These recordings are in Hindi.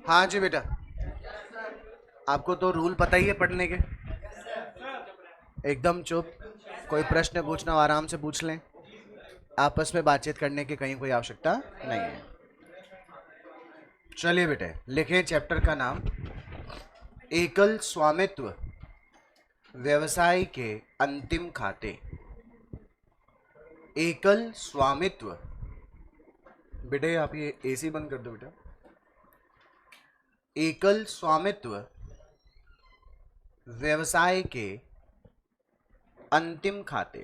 हाँ जी बेटा, आपको तो रूल पता ही है पढ़ने के। एकदम चुप। कोई प्रश्न पूछना हो आराम से पूछ लें। आपस में बातचीत करने की कहीं कोई आवश्यकता नहीं है। चलिए बेटे, लिखें चैप्टर का नाम एकल स्वामित्व व्यवसाय के अंतिम खाते। एकल स्वामित्व। बेटे आप ये एसी बंद कर दो बेटा। एकल स्वामित्व व्यवसाय के अंतिम खाते।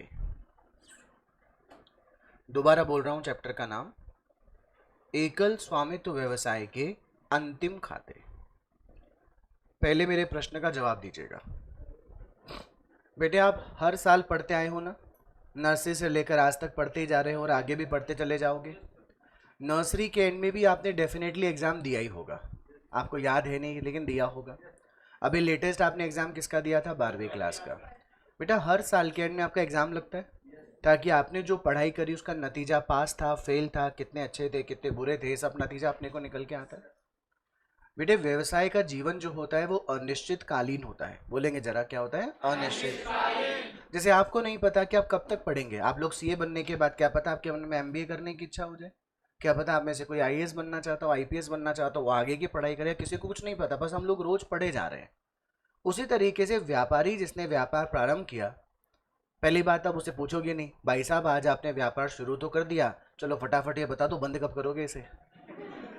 दोबारा बोल रहा हूं, चैप्टर का नाम एकल स्वामित्व व्यवसाय के अंतिम खाते। पहले मेरे प्रश्न का जवाब दीजिएगा। बेटे आप हर साल पढ़ते आए हो ना, नर्सरी से लेकर आज तक पढ़ते ही जा रहे हो और आगे भी पढ़ते चले जाओगे। नर्सरी के एंड में भी आपने डेफिनेटली एग्जाम दिया ही होगा। आपको याद है नहीं लेकिन दिया होगा। अभी लेटेस्ट आपने एग्जाम किसका दिया था? 12वीं क्लास का। बेटा हर साल के एंड में आपका एग्जाम लगता है ताकि आपने जो पढ़ाई करी उसका नतीजा पास था, फेल था, कितने अच्छे थे, कितने बुरे थे, सब नतीजा अपने को निकल के आता है। बेटे व्यवसाय का जीवन जो होता है वो अनिश्चित कालीन होता है। बोलेंगे जरा, क्या होता है? अनिश्चित। जैसे आपको नहीं पता कि आप कब तक पढ़ेंगे। आप लोग सीए बनने के बाद क्या पता आपके मन में एमबीए करने की इच्छा हो जाए, क्या पता आप में से कोई आईएएस बनना चाहता हो, आईपीएस बनना चाहता हो, वो आगे की पढ़ाई करे। किसी को कुछ नहीं पता, बस हम लोग रोज पढ़े जा रहे हैं। उसी तरीके से व्यापारी जिसने व्यापार प्रारंभ किया, पहली बात आप उसे पूछोगे नहीं, भाई साहब आज आपने व्यापार शुरू तो कर दिया, चलो फटाफट ये बता दो बंद कब करोगे इसे।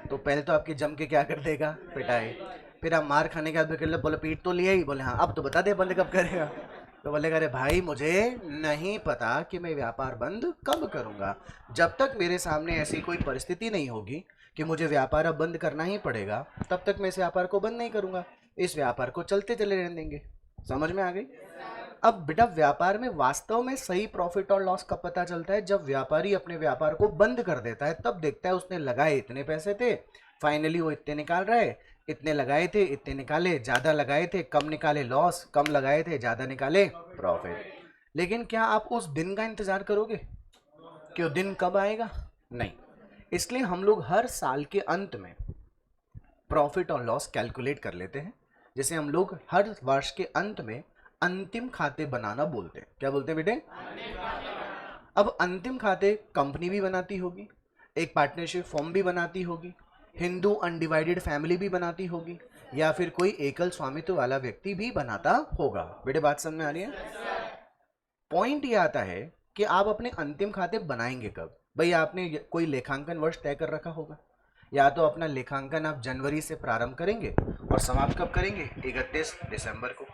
तो पहले तो आपकी जम के क्या कर देगा? पिटाई। फिर आप मार खाने के बाद फिर बोले पीट तो लिया ही, बोले हाँ अब तो बता दे बंद कब करेगा। तो बोलेगा अरे भाई मुझे नहीं पता कि मैं व्यापार बंद कब करूंगा। जब तक मेरे सामने ऐसी कोई परिस्थिति नहीं होगी कि मुझे व्यापार अब बंद करना ही पड़ेगा, तब तक मैं इस व्यापार को बंद नहीं करूंगा। इस व्यापार को चलते चले रहने देंगे। समझ में आ गई? अब बेटा व्यापार में वास्तव में सही प्रॉफिट और लॉस कब पता चलता है? जब व्यापारी अपने व्यापार को बंद कर देता है, तब देखता है उसने लगाए इतने पैसे थे, फाइनली वो इतने निकाल रहा है। इतने लगाए थे इतने निकाले, ज्यादा लगाए थे कम निकाले लॉस, कम लगाए थे ज्यादा निकाले प्रॉफिट। लेकिन क्या आप उस दिन का इंतजार करोगे कि वो दिन कब आएगा? नहीं। इसलिए हम लोग हर साल के अंत में प्रॉफिट और लॉस कैलकुलेट कर लेते हैं, जिसे हम लोग हर वर्ष के अंत में अंतिम खाते बनाना बोलते हैं। क्या बोलते हैं बेटे? अब अंतिम खाते कंपनी भी बनाती होगी, एक पार्टनरशिप फॉर्म भी बनाती होगी, हिंदू अनडिवाइडेड फैमिली भी बनाती होगी, या फिर कोई एकल स्वामित्व वाला व्यक्ति भी बनाता होगा। बेटे बात समझ में आ रही है? पॉइंट ये आता है कि आप अपने अंतिम खाते बनाएंगे कब। भाई आपने कोई लेखांकन वर्ष तय कर रखा होगा। या तो अपना लेखांकन आप जनवरी से प्रारंभ करेंगे और समाप्त कब करेंगे? 31 दिसंबर को।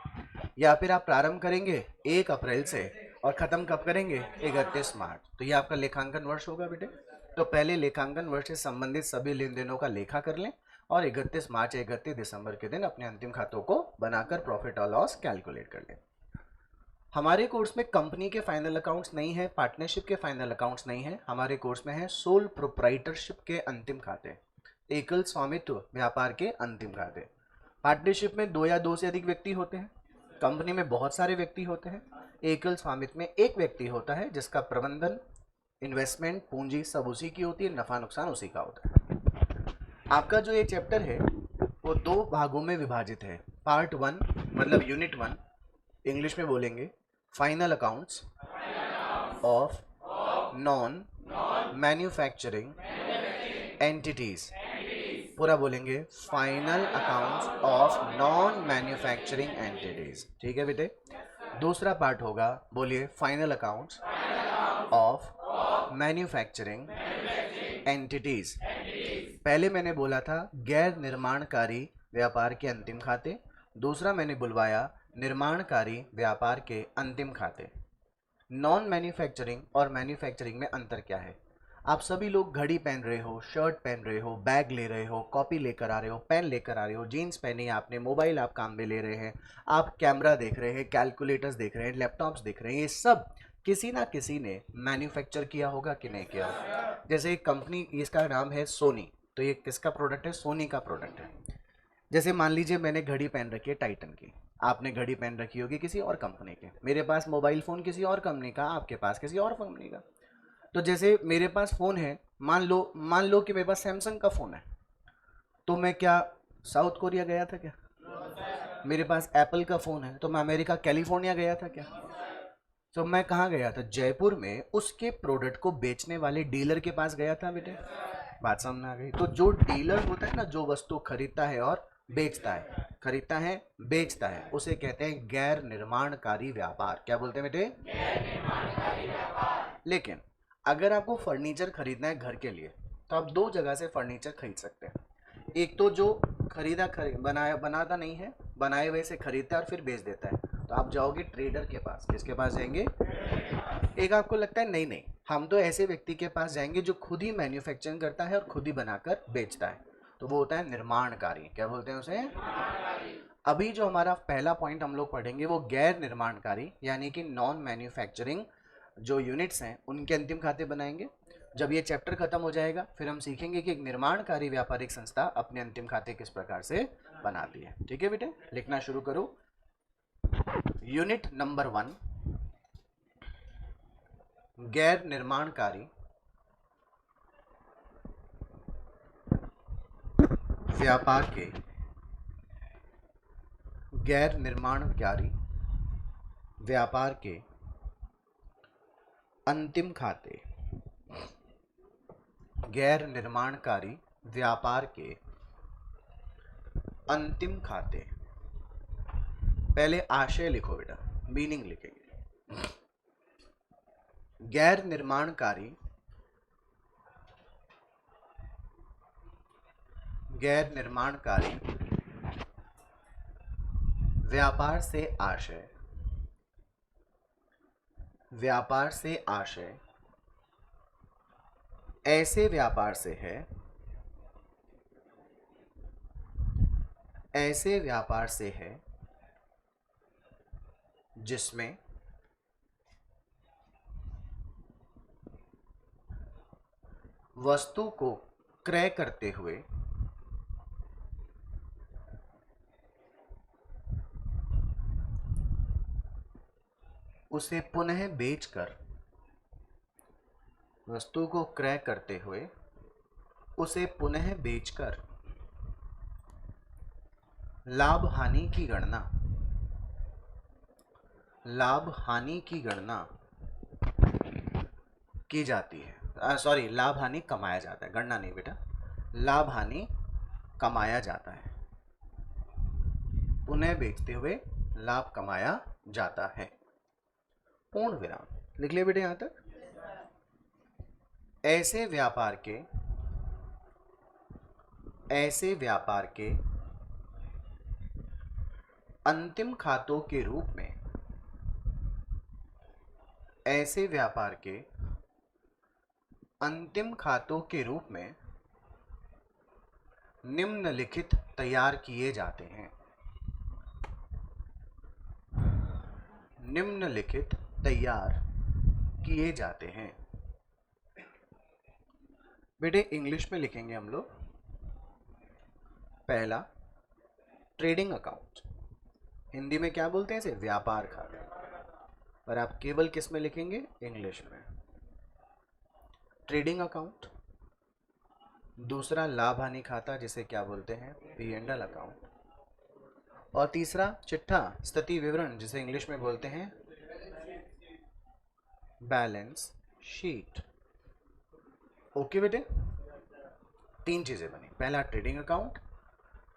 या फिर आप प्रारंभ करेंगे 1 अप्रैल से और खत्म कब करेंगे? 31 मार्च। तो ये आपका लेखांकन वर्ष होगा बेटे। तो पहले लेखांकन वर्ष से संबंधित सभी लेन देनों का लेखा कर लें और 31 मार्च 31 दिसंबर के दिन अपने अंतिम खातों को बनाकर प्रॉफिट और लॉस कैलकुलेट कर लें। हमारे कोर्स में कंपनी के फाइनल अकाउंट्स नहीं है, पार्टनरशिप के फाइनल अकाउंट्स नहीं है। हमारे कोर्स में है सोल प्रोप्राइटरशिप के अंतिम खाते, एकल स्वामित्व व्यापार के अंतिम खाते। पार्टनरशिप में 2 या 2 से अधिक व्यक्ति होते हैं, कंपनी में बहुत सारे व्यक्ति होते हैं। एकल स्वामित्व में एक व्यक्ति होता है जिसका प्रबंधन, इन्वेस्टमेंट, पूंजी सब उसी की होती है, नफा नुकसान उसी का होता है। आपका जो ये चैप्टर है वो 2 भागों में विभाजित है। पार्ट 1 मतलब यूनिट 1, इंग्लिश में बोलेंगे final accounts of non manufacturing entities. पूरा बोलेंगे final accounts of non manufacturing entities. ठीक है बेटे? दूसरा पार्ट होगा, बोलिए, final accounts of manufacturing entities. पहले मैंने बोला था गैर निर्माणकारी व्यापार के अंतिम खाते, दूसरा मैंने बुलवाया निर्माणकारी व्यापार के अंतिम खाते। नॉन मैन्युफैक्चरिंग और मैन्युफैक्चरिंग में अंतर क्या है? आप सभी लोग घड़ी पहन रहे हो, शर्ट पहन रहे हो, बैग ले रहे हो, कॉपी लेकर आ रहे हो, पेन लेकर आ रहे हो, जीन्स पहनी है आपने, मोबाइल आप काम में ले रहे हैं, आप कैमरा देख रहे हैं, कैलकुलेटर्स देख रहे हैं, लैपटॉप्स देख रहे हैं। ये सब किसी ना किसी ने मैन्युफैक्चर किया होगा कि नहीं किया? जैसे एक कंपनी, इसका नाम है सोनी, तो ये किसका प्रोडक्ट है? सोनी का प्रोडक्ट है। जैसे मान लीजिए मैंने घड़ी पहन रखी है टाइटन की, आपने घड़ी पहन रखी होगी किसी और कंपनी के, मेरे पास मोबाइल फ़ोन किसी और कंपनी का, आपके पास किसी और कंपनी का। तो जैसे मेरे पास फ़ोन है, मान लो कि मेरे पास सैमसंग का फ़ोन है, तो मैं क्या साउथ कोरिया गया था क्या? मेरे पास एप्पल का फ़ोन है तो मैं अमेरिका कैलिफोर्निया गया था क्या? तो मैं कहाँ गया था? जयपुर में उसके प्रोडक्ट को बेचने वाले डीलर के पास गया था बेटे। बात समझ में आ गई? तो जो डीलर होता है ना, जो वस्तु खरीदता है और बेचता है, खरीदता है बेचता है, उसे कहते हैं गैर निर्माणकारी व्यापार। क्या बोलते हैं बेटे? लेकिन अगर आपको फर्नीचर खरीदना है घर के लिए, तो आप दो जगह से फर्नीचर खरीद सकते हैं। एक तो जो बनाया बनाता नहीं है, बनाए हुए से खरीदता है और फिर बेच देता है, तो आप जाओगे ट्रेडर के पास। किसके पास जाएंगे? एक आपको लगता है नहीं नहीं, हम तो ऐसे व्यक्ति के पास जाएंगे जो खुद ही मैन्युफैक्चरिंग करता है और खुद ही बनाकर बेचता है, तो वो होता है निर्माणकारी। क्या बोलते हैं उसे? अभी जो हमारा पहला पॉइंट हम लोग पढ़ेंगे वो गैर निर्माणकारी यानी कि नॉन मैन्युफैक्चरिंग जो यूनिट्स हैं उनके अंतिम खाते बनाएंगे। जब ये चैप्टर खत्म हो जाएगा फिर हम सीखेंगे कि एक निर्माणकारी व्यापारिक संस्था अपने अंतिम खाते किस प्रकार से बनाती है। ठीक है बेटे, लिखना शुरू करो। यूनिट नंबर 1, गैर निर्माणकारी व्यापार के गैर निर्माणकारी व्यापार के अंतिम खाते। गैर निर्माणकारी व्यापार के अंतिम खाते। पहले आशय लिखो बेटा, मीनिंग लिखेंगे। गैर निर्माणकारी व्यापार से आशय, व्यापार से आशय ऐसे व्यापार से है, ऐसे व्यापार से है जिसमें वस्तु को क्रय करते हुए उसे पुनः बेचकर, वस्तु को क्रय करते हुए उसे पुनः बेचकर लाभ हानि की गणना, लाभ हानि की गणना की जाती है। सॉरी, लाभ हानि कमाया जाता है, गणना नहीं बेटा, लाभ हानि कमाया जाता है। पुनः बेचते हुए लाभ कमाया जाता है। पूर्ण विराम लिख लिया बेटे यहां तक। ऐसे व्यापार के, ऐसे व्यापार के अंतिम खातों के रूप में, ऐसे व्यापार के अंतिम खातों के रूप में निम्नलिखित तैयार किए जाते हैं। निम्नलिखित तैयार किए जाते हैं। बेटे इंग्लिश में लिखेंगे हम लोग। पहला, ट्रेडिंग अकाउंट। हिंदी में क्या बोलते हैं इसे? व्यापार खाता। पर आप केवल किस में लिखेंगे? इंग्लिश में। Trading account. दूसरा, लाभ हानि खाता, जिसे क्या बोलते हैं? P and L account. और तीसरा, चिट्ठा स्थिति विवरण, जिसे इंग्लिश में बोलते हैं बैलेंस शीट। ओके बेटे, तीन चीजें बनी। पहला ट्रेडिंग अकाउंट,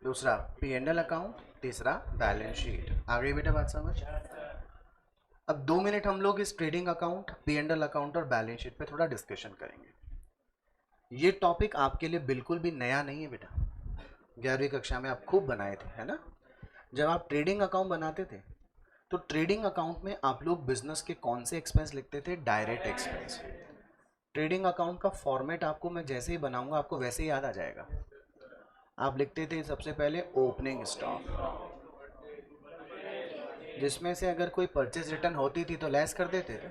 दूसरा पी एंड एल अकाउंट, तीसरा बैलेंस शीट। आ गई बेटा बात समझ? अब 2 मिनट हम लोग इस trading account, P and L account और बैलेंस शीट पे थोड़ा डिस्कशन करेंगे। ये टॉपिक आपके लिए बिल्कुल भी नया नहीं है बेटा, 11वीं कक्षा में आप खूब बनाए थे, है ना? जब आप ट्रेडिंग अकाउंट बनाते थे तो ट्रेडिंग अकाउंट में आप लोग बिजनेस के कौन से एक्सपेंस लिखते थे? Direct expense. ट्रेडिंग अकाउंट का फॉर्मेट आपको मैं जैसे ही बनाऊंगा आपको वैसे ही याद आ जाएगा। आप लिखते थे सबसे पहले ओपनिंग स्टॉक, जिसमें से अगर कोई परचेज रिटर्न होती थी तो लेस कर देते थे।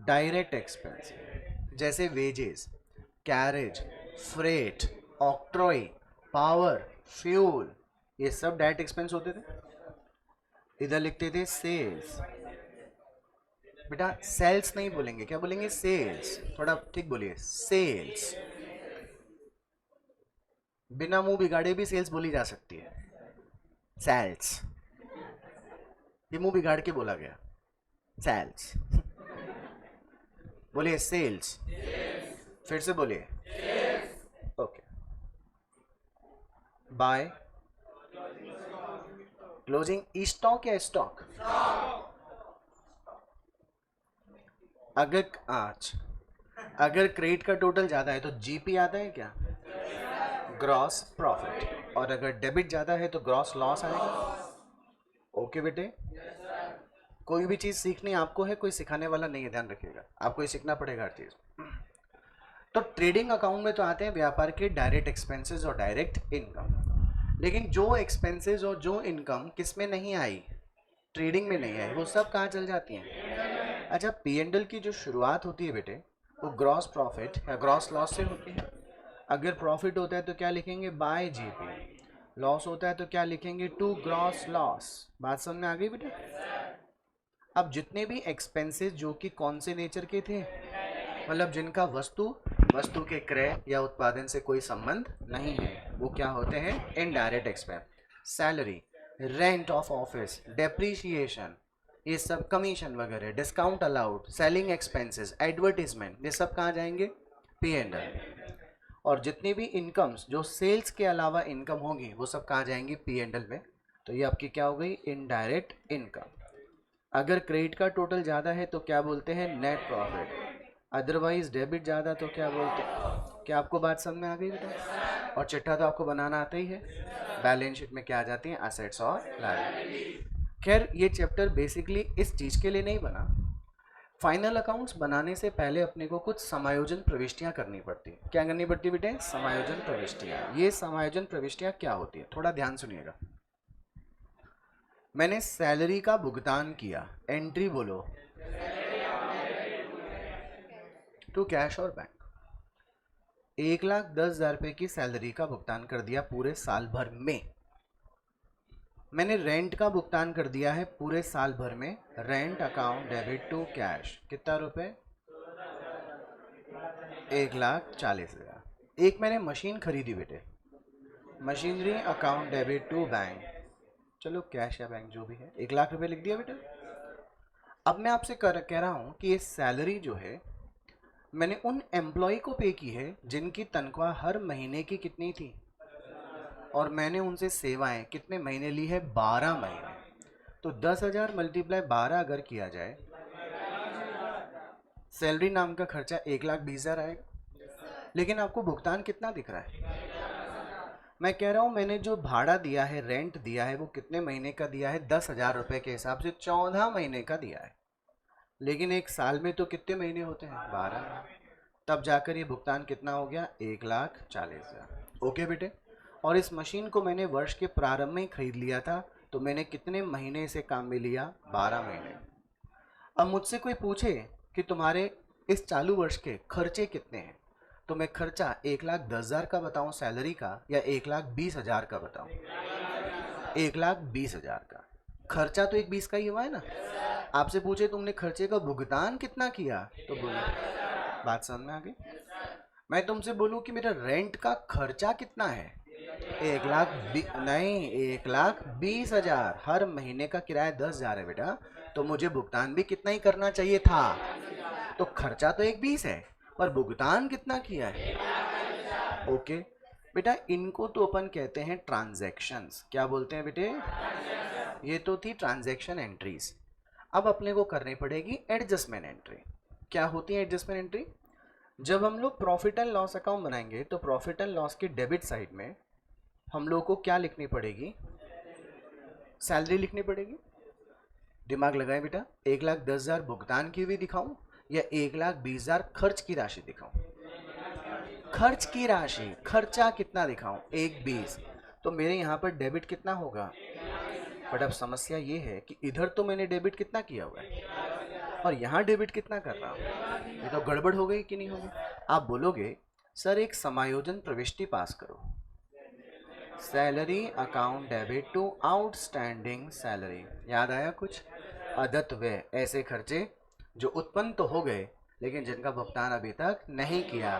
डायरेक्ट एक्सपेंस जैसे wages, carriage, freight, octroi, power, fuel, ये सब डायरेक्ट एक्सपेंस होते थे। इधर लिखते थे सेल्स। बेटा सेल्स नहीं बोलेंगे, क्या बोलेंगे? सेल्स। थोड़ा ठीक बोलिए, सेल्स। बिना मुंह बिगाड़े भी सेल्स बोली जा सकती है, सेल्स। ये मुंह बिगाड़ के बोला गया, सेल्स। बोलिए सेल्स, फिर से बोलिए। ओके। बाय क्लोजिंग स्टॉक या स्टॉक? अगर आज अगर क्रेडिट का टोटल ज्यादा है तो जीपी आता है क्या? Gross profit. और अगर डेबिट ज्यादा है तो ग्रॉस लॉस आएगा। ओके बेटे, कोई भी चीज सीखनी आपको है, कोई सिखाने वाला नहीं है, ध्यान रखिएगा, आपको ही सीखना पड़ेगा हर चीज। तो ट्रेडिंग अकाउंट में तो आते हैं व्यापार के डायरेक्ट एक्सपेंसेस और डायरेक्ट इनकम, लेकिन जो एक्सपेंसेस और जो इनकम किस में नहीं आई, ट्रेडिंग में नहीं आई, वो सब कहाँ चल जाती हैं? अच्छा, पी एंड एल की जो शुरुआत होती है बेटे, वो ग्रॉस प्रॉफिट या ग्रॉस लॉस से होती है। अगर प्रॉफिट होता है तो क्या लिखेंगे? Bye GP. लॉस होता है तो क्या लिखेंगे? To gross loss. बात समझ में आ गई बेटा? अब जितने भी एक्सपेंसेस जो कि कौन से नेचर के थे, मतलब जिनका वस्तु के क्रय या उत्पादन से कोई संबंध नहीं है, वो क्या होते हैं? Indirect expense. Salary, rent of office, depreciation, ये सब कमीशन वगैरह, discount allowed, selling expenses, advertisement, ये सब कहाँ जाएंगे? P and L. और जितनी भी इनकम्स जो सेल्स के अलावा इनकम होगी वो सब कहाँ जाएंगी? पी एंड एल में। तो ये आपकी क्या हो गई? Indirect income. अगर क्रेडिट का टोटल ज़्यादा है तो क्या बोलते हैं? Net profit. अदरवाइज डेबिट ज़्यादा तो क्या बोलते हैं? क्या आपको बात समझ में आ गई बेटा? और चिट्ठा तो आपको बनाना आता ही है। बैलेंस शीट में क्या आ जाती हैं? एसेट्स और लायबिलिटी। खैर, ये चैप्टर बेसिकली इस चीज़ के लिए नहीं बना। फाइनल अकाउंट्स बनाने से पहले अपने को कुछ समायोजन प्रविष्टियां करनी पड़ती है। क्या करनी पड़ती है बेटे? समायोजन प्रविष्टियां। ये समायोजन प्रविष्टियां क्या होती है, थोड़ा ध्यान सुनिएगा। मैंने सैलरी का भुगतान किया, एंट्री बोलो, टू कैश और बैंक। 1,10,000 रुपए की सैलरी का भुगतान कर दिया पूरे साल भर में। मैंने रेंट का भुगतान कर दिया है पूरे साल भर में, rent account debit to cash. कितना रुपए? 1,40,000। एक मैंने मशीन खरीदी बेटे, machinery account debit to bank, चलो कैश या बैंक जो भी है, 1,00,000 रुपए लिख दिया बेटा। अब मैं आपसे कह रहा हूं कि ये सैलरी जो है मैंने उन एम्प्लॉय को पे की है जिनकी तनख्वाह हर महीने की कितनी थी, और मैंने उनसे सेवाएं कितने महीने ली है? 12 महीने। तो 10,000 मल्टीप्लाई 12 अगर किया जाए, सैलरी नाम का खर्चा 1,20,000 आएगा। लेकिन आपको भुगतान कितना दिख रहा है? मैं कह रहा हूं मैंने जो भाड़ा दिया है, रेंट दिया है, वो कितने महीने का दिया है? 10,000 रुपए के हिसाब से 14 महीने का दिया है। लेकिन एक साल में तो कितने महीने होते हैं? 12। तब जाकर ये भुगतान कितना हो गया? 1,40,000। ओके बेटे। और इस मशीन को मैंने वर्ष के प्रारंभ में ही खरीद लिया था, तो मैंने कितने महीने से काम में लिया? 12 महीने। अब मुझसे कोई पूछे कि तुम्हारे इस चालू वर्ष के खर्चे कितने हैं, तो मैं खर्चा 1,10,000 का बताऊं सैलरी का, या 1,20,000 का बताऊं? 1,20,000 का। खर्चा तो 1,20 का ही हुआ है ना। आपसे पूछे तुमने खर्चे का भुगतान कितना किया, तो बोलो। बात समझ में आ गई? मैं तुमसे बोलूं कि मेरा रेंट का खर्चा कितना है? 1,20,000। हर महीने का किराया 10,000 है बेटा, तो मुझे भुगतान भी कितना ही करना चाहिए था। तो खर्चा तो 1,20 है, पर भुगतान कितना किया है? ओके बेटा, इनको तो अपन कहते हैं ट्रांजैक्शंस। क्या बोलते हैं बेटे? ये तो थी ट्रांजैक्शन एंट्रीज। अब अपने को करनी पड़ेगी एडजस्टमेंट एंट्री। क्या होती है एडजस्टमेंट एंट्री? जब हम लोग प्रॉफिट एंड लॉस अकाउंट बनाएंगे तो प्रॉफिट एंड लॉस की डेबिट साइड में हम लोग को क्या लिखनी पड़ेगी? सैलरी लिखनी पड़ेगी। दिमाग लगाए बेटा, 1,10,000 भुगतान की हुई दिखाऊं या 1,20,000 खर्च की राशि दिखाऊं? खर्च की राशि, खर्चा कितना दिखाऊं? 1,20। तो मेरे यहाँ पर डेबिट कितना होगा? बट अब समस्या ये है कि इधर तो मैंने डेबिट कितना किया हुआ है, और यहाँ डेबिट कितना कर रहा हूँ। ये तो गड़बड़ हो गई कि नहीं होगी? आप बोलोगे सर एक समायोजन प्रविष्टि पास करो, salary account debit to outstanding salary. याद आया कुछ? अदत्त व्यय, ऐसे खर्चे जो उत्पन्न तो हो गए लेकिन जिनका भुगतान अभी तक नहीं किया।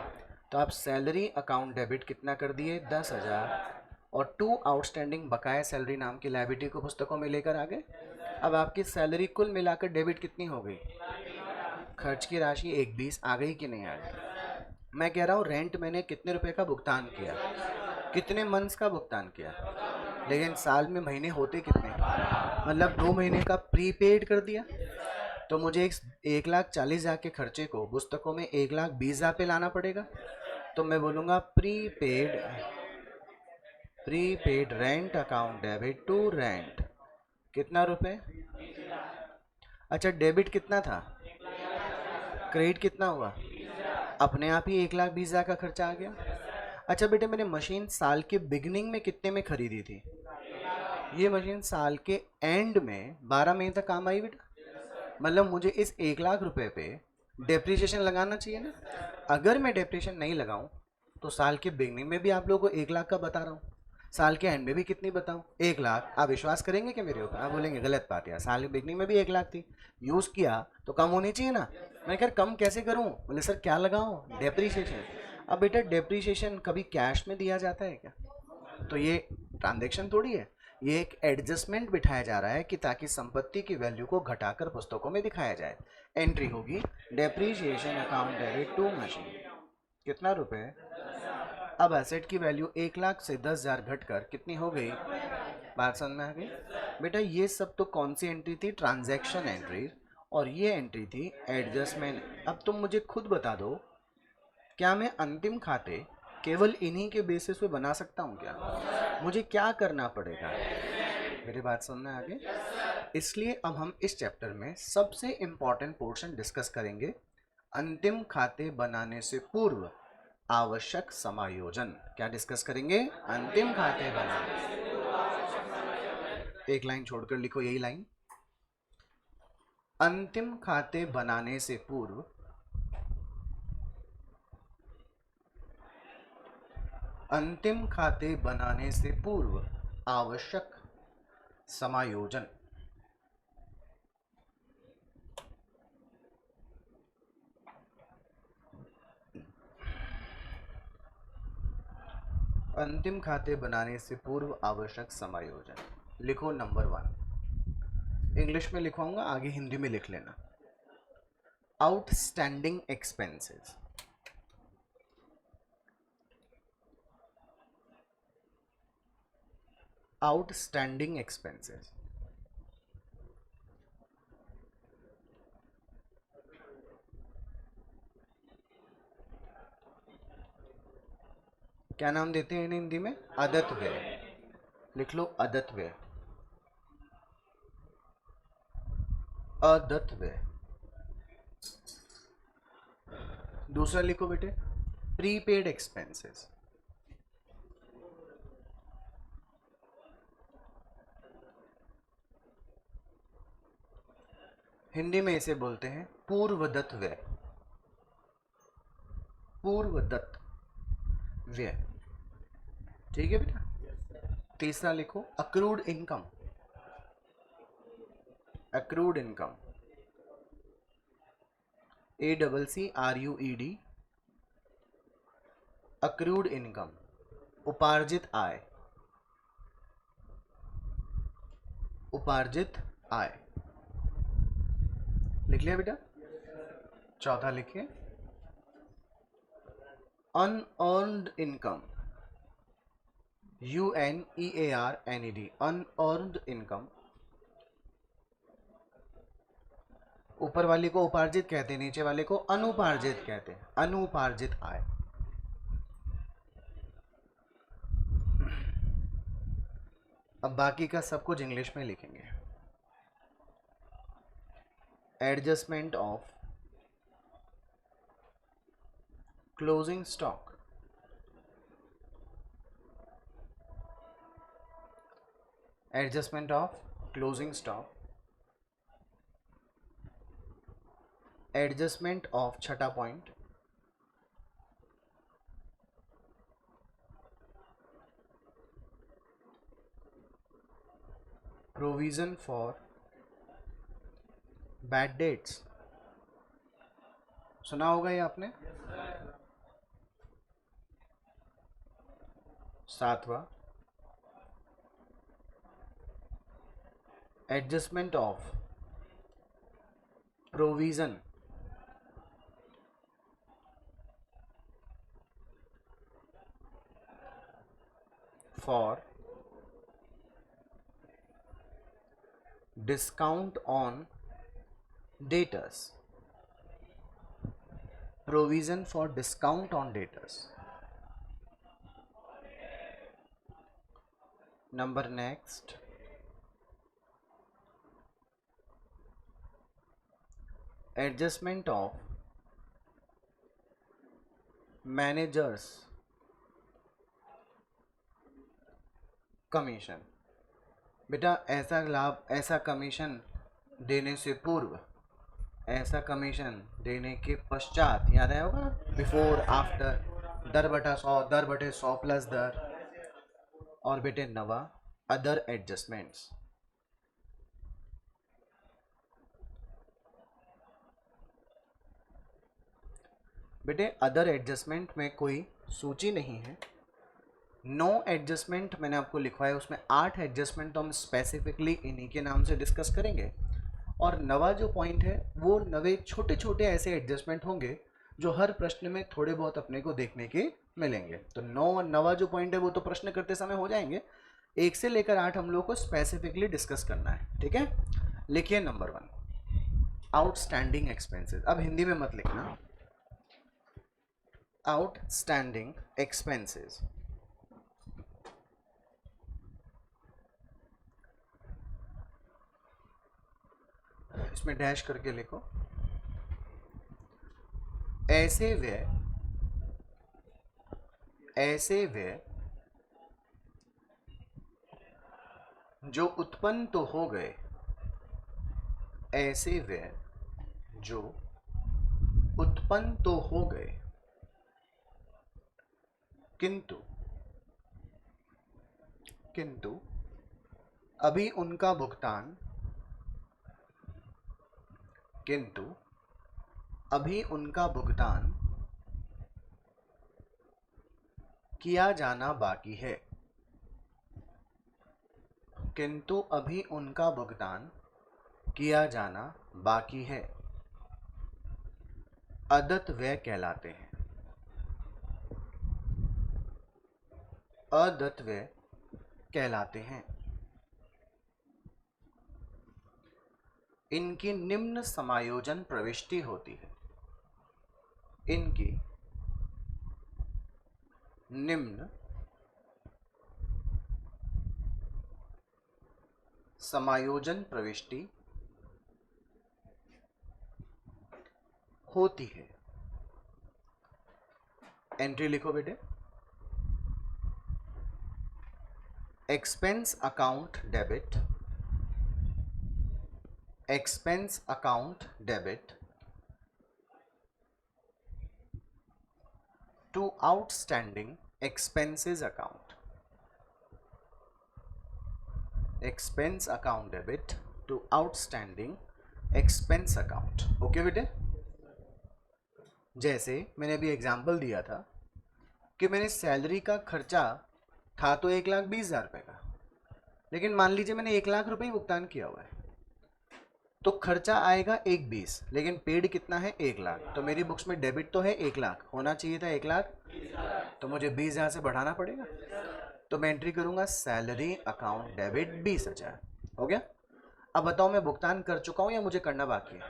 तो आप सैलरी अकाउंट डेबिट कितना कर दिए, 10,000, और टू आउटस्टैंडिंग बकाया सैलरी नाम की लायबिलिटी को पुस्तकों में लेकर आ गए। अब आपकी सैलरी कुल मिलाकर डेबिट कितनी हो गई, खर्च की राशि 120 आ गई कि नहीं आ गई। मैं कह रहा हूँ रेंट मैंने कितने रुपए का भुगतान किया, कितने मंथ्स का भुगतान किया, लेकिन साल में महीने होते कितने, मतलब 2 महीने का प्रीपेड कर दिया। तो मुझे 1,40,000 के खर्चे को पुस्तकों में 1,20,000 पे लाना पड़ेगा। तो मैं बोलूँगा prepaid prepaid rent account debit to rent, कितना रुपए। अच्छा डेबिट कितना था, क्रेडिट कितना हुआ, अपने आप ही 1,20,000 का खर्चा आ गया। अच्छा बेटे मैंने मशीन साल के बिगनिंग में कितने में खरीदी थी, ये मशीन साल के एंड में 12 महीने तक काम आई बेटा, मतलब मुझे इस 1,00,000 रुपए पे डेप्रिसिएशन लगाना चाहिए ना। अगर मैं डेप्रिसिएशन नहीं लगाऊं तो साल के बिगनिंग में भी आप लोगों को 1,00,000 का बता रहा हूँ, साल के एंड में भी कितनी बताऊं, 1,00,000। आप विश्वास करेंगे क्या मेरे ऊपर, आप बोलेंगे गलत बात यार, साल के बिगनिंग में भी 1,00,000 थी, यूज़ किया तो कम होनी चाहिए ना। मैं कह कम कैसे करूं, बोले सर क्या लगाऊं, डेप्रिसिएशन। अब बेटा डेप्रिसिएशन कभी कैश में दिया जाता है क्या, तो ये ट्रांजैक्शन थोड़ी है, ये एक एडजस्टमेंट बिठाया जा रहा है कि ताकि संपत्ति की वैल्यू को घटाकर पुस्तकों में दिखाया जाए। एंट्री होगी depreciation account debit to machine, कितना रुपए। अब एसेट की वैल्यू 1,00,000 से 10,000 घटकर कितनी हो गई, बात समझ में आ गई। बेटा ये सब तो कौन सी एंट्री थी, ट्रांजैक्शन एंट्री, और ये एंट्री थी एडजस्टमेंट। अब तुम मुझे खुद बता दो, क्या मैं अंतिम खाते केवल इन्हीं के बेसिस पे बना सकता हूँ क्या, मुझे क्या करना पड़ेगा, मेरी बात समझ में आ गई। इसलिए अब हम इस चैप्टर में सबसे इम्पॉर्टेंट पोर्शन डिस्कस करेंगे, अंतिम खाते बनाने से पूर्व आवश्यक समायोजन। क्या डिस्कस करेंगे, अंतिम खाते बनाने, एक लाइन छोड़कर लिखो यही लाइन, अंतिम खाते बनाने से पूर्व अंतिम खाते बनाने से पूर्व आवश्यक समायोजन। अंतिम खाते बनाने से पूर्व आवश्यक समायोजन, लिखो नंबर 1, इंग्लिश में लिखवाऊंगा आगे हिंदी में लिख लेना। आउटस्टैंडिंग एक्सपेंसेस, आउटस्टैंडिंग एक्सपेंसेस, क्या नाम देते हैं हिंदी में, अदत्त व्यय, लिख लो अदत्त व्यय, अदत्त व्यय। दूसरा लिखो बेटे प्रीपेड एक्सपेंसेस, हिंदी में इसे बोलते हैं पूर्वदत्त व्यय, पूर्वदत्त व्यय, ठीक है बेटा। तीसरा लिखो accrued income, accrued income, ACCRUED, accrued income, उपार्जित आय, उपार्जित आय, लिख लिया बेटा। चौथा लिखिए unearned income, UNEARNED, unearned income, ऊपर वाले को उपार्जित कहते हैं, नीचे वाले को अनुपार्जित कहते हैं, अनुपार्जित आय। अब बाकी का सब कुछ इंग्लिश में लिखेंगे। Adjustment of closing stock, adjustment of closing stock, adjustment of छठा point, provision for bad debts, सुना होगा ये आपने। सातवां, adjustment of provision for discount on debtors, provision for discount on debtors. Number next, adjustment of managers commission. बेटा ऐसा लाभ, ऐसा कमीशन देने से पूर्व, ऐसा कमीशन देने के पश्चात, याद आया होगा, बिफोर आफ्टर, दर बटा 100, दर बटे 100 प्लस दर। और बेटे नवा, अदर एडजस्टमेंट्स। बेटे अदर एडजस्टमेंट में कोई सूची नहीं है, 9 एडजस्टमेंट मैंने आपको लिखवाया, उसमें 8 एडजस्टमेंट तो हम स्पेसिफिकली इन्हीं के नाम से डिस्कस करेंगे। और नवा जो पॉइंट है वो नवे छोटे छोटे ऐसे एडजस्टमेंट होंगे जो हर प्रश्न में थोड़े बहुत अपने को देखने के मिलेंगे। तो नवा जो पॉइंट है वो तो प्रश्न करते समय हो जाएंगे, 1 से लेकर 8 हम लोग को स्पेसिफिकली डिस्कस करना है, ठीक है। लिखिए नंबर 1, आउटस्टैंडिंग एक्सपेंसेस। अब हिंदी में मत लिखना, आउटस्टैंडिंग एक्सपेंसेस। इसमें डैश करके लिखो, ऐसे व्यय जो उत्पन्न तो हो गए, ऐसे व्यय जो उत्पन्न तो हो गए किंतु अभी उनका भुगतान किया जाना बाकी है, किंतु अभी उनका भुगतान किया जाना बाकी है, अदत्त व्यय कहलाते हैं। अदत्त व्यय कहलाते हैं। इनकी निम्न समायोजन प्रविष्टि होती है, इनकी निम्न समायोजन प्रविष्टि होती है। एंट्री लिखो बेटे, expense account debit, expense account debit to outstanding expenses account, expense account debit to outstanding expense account. Okay बेटे, जैसे मैंने अभी एग्जांपल दिया था कि मैंने सैलरी का खर्चा था तो 1,20,000 रुपये का, लेकिन मान लीजिए मैंने 1,00,000 रुपये ही भुगतान किया हुआ है, तो खर्चा आएगा 1,20,000, लेकिन पेड कितना है 1,00,000। तो मेरी बुक्स में डेबिट तो है 1,00,000, होना चाहिए था 1,00,000, तो मुझे 20,000 से बढ़ाना पड़ेगा। तो मैं एंट्री करूंगा सैलरी अकाउंट डेबिट 20,000। हो गया। अब बताओ मैं भुगतान कर चुका हूं या मुझे करना बाकी है?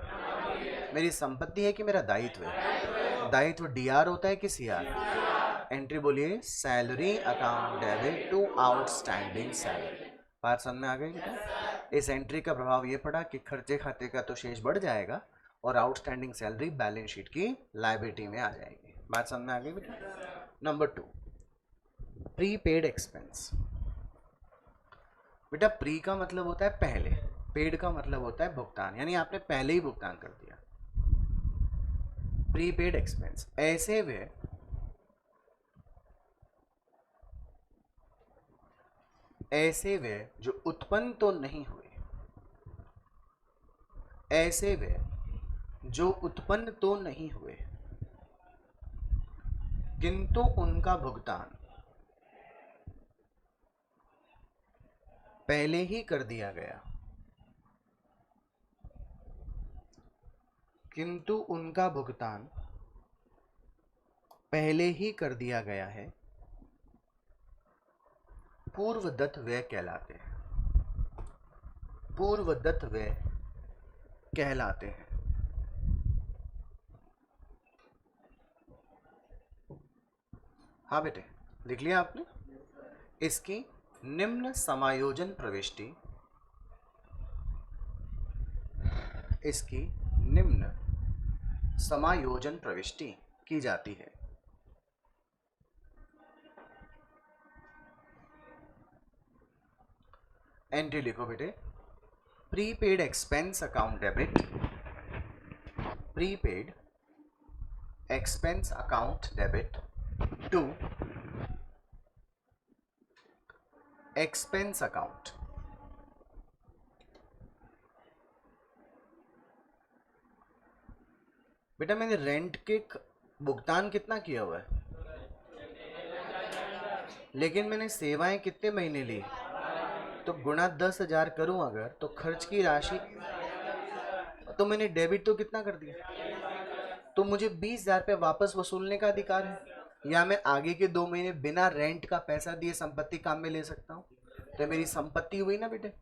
मेरी संपत्ति है कि मेरा दायित्व है? दायित्व डीआर होता है कि सीआर? एंट्री बोलिए, salary account debit to outstanding salary. बात समझ में आ गई बेटा? इस एंट्री का प्रभाव ये पड़ा कि खर्चे खाते का तो शेष बढ़ जाएगा और आउटस्टैंडिंग सैलरी बैलेंस शीट की लायबिलिटी में आ जाएगी। बात समझ में आ गई बेटा? Number 2, prepaid expense. बेटा प्री का मतलब होता है पहले, पेड का मतलब होता है भुगतान, यानी आपने पहले ही भुगतान कर दिया। प्रीपेड एक्सपेंस ऐसे व्यय जो उत्पन्न तो नहीं हुए, ऐसे व्यय जो उत्पन्न तो नहीं हुए किंतु उनका भुगतान पहले ही कर दिया गया, किंतु उनका भुगतान पहले ही कर दिया गया है, पूर्वदत्त व्यय कहलाते हैं। पूर्वदत्त व्यय कहलाते हैं। हाँ बेटे, लिख लिया आपने। इसकी निम्न समायोजन प्रविष्टि, इसकी निम्न समायोजन प्रविष्टि की जाती है। एंट्री लिखो बेटे। Prepaid expense account debit, prepaid expense account debit to expense account. बेटा मैंने रेंट के भुगतान कितना किया हुआ है, लेकिन मैंने सेवाएं कितने महीने ली, तो गुणा 10,000 करूं अगर, तो खर्च की राशि, तो मैंने डेबिट तो कितना कर दिया, तो मुझे 20,000 रुपये वापस वसूलने का अधिकार है, या मैं आगे के 2 महीने बिना रेंट का पैसा दिए संपत्ति काम में ले सकता हूँ। तो मेरी संपत्ति हुई ना बेटे।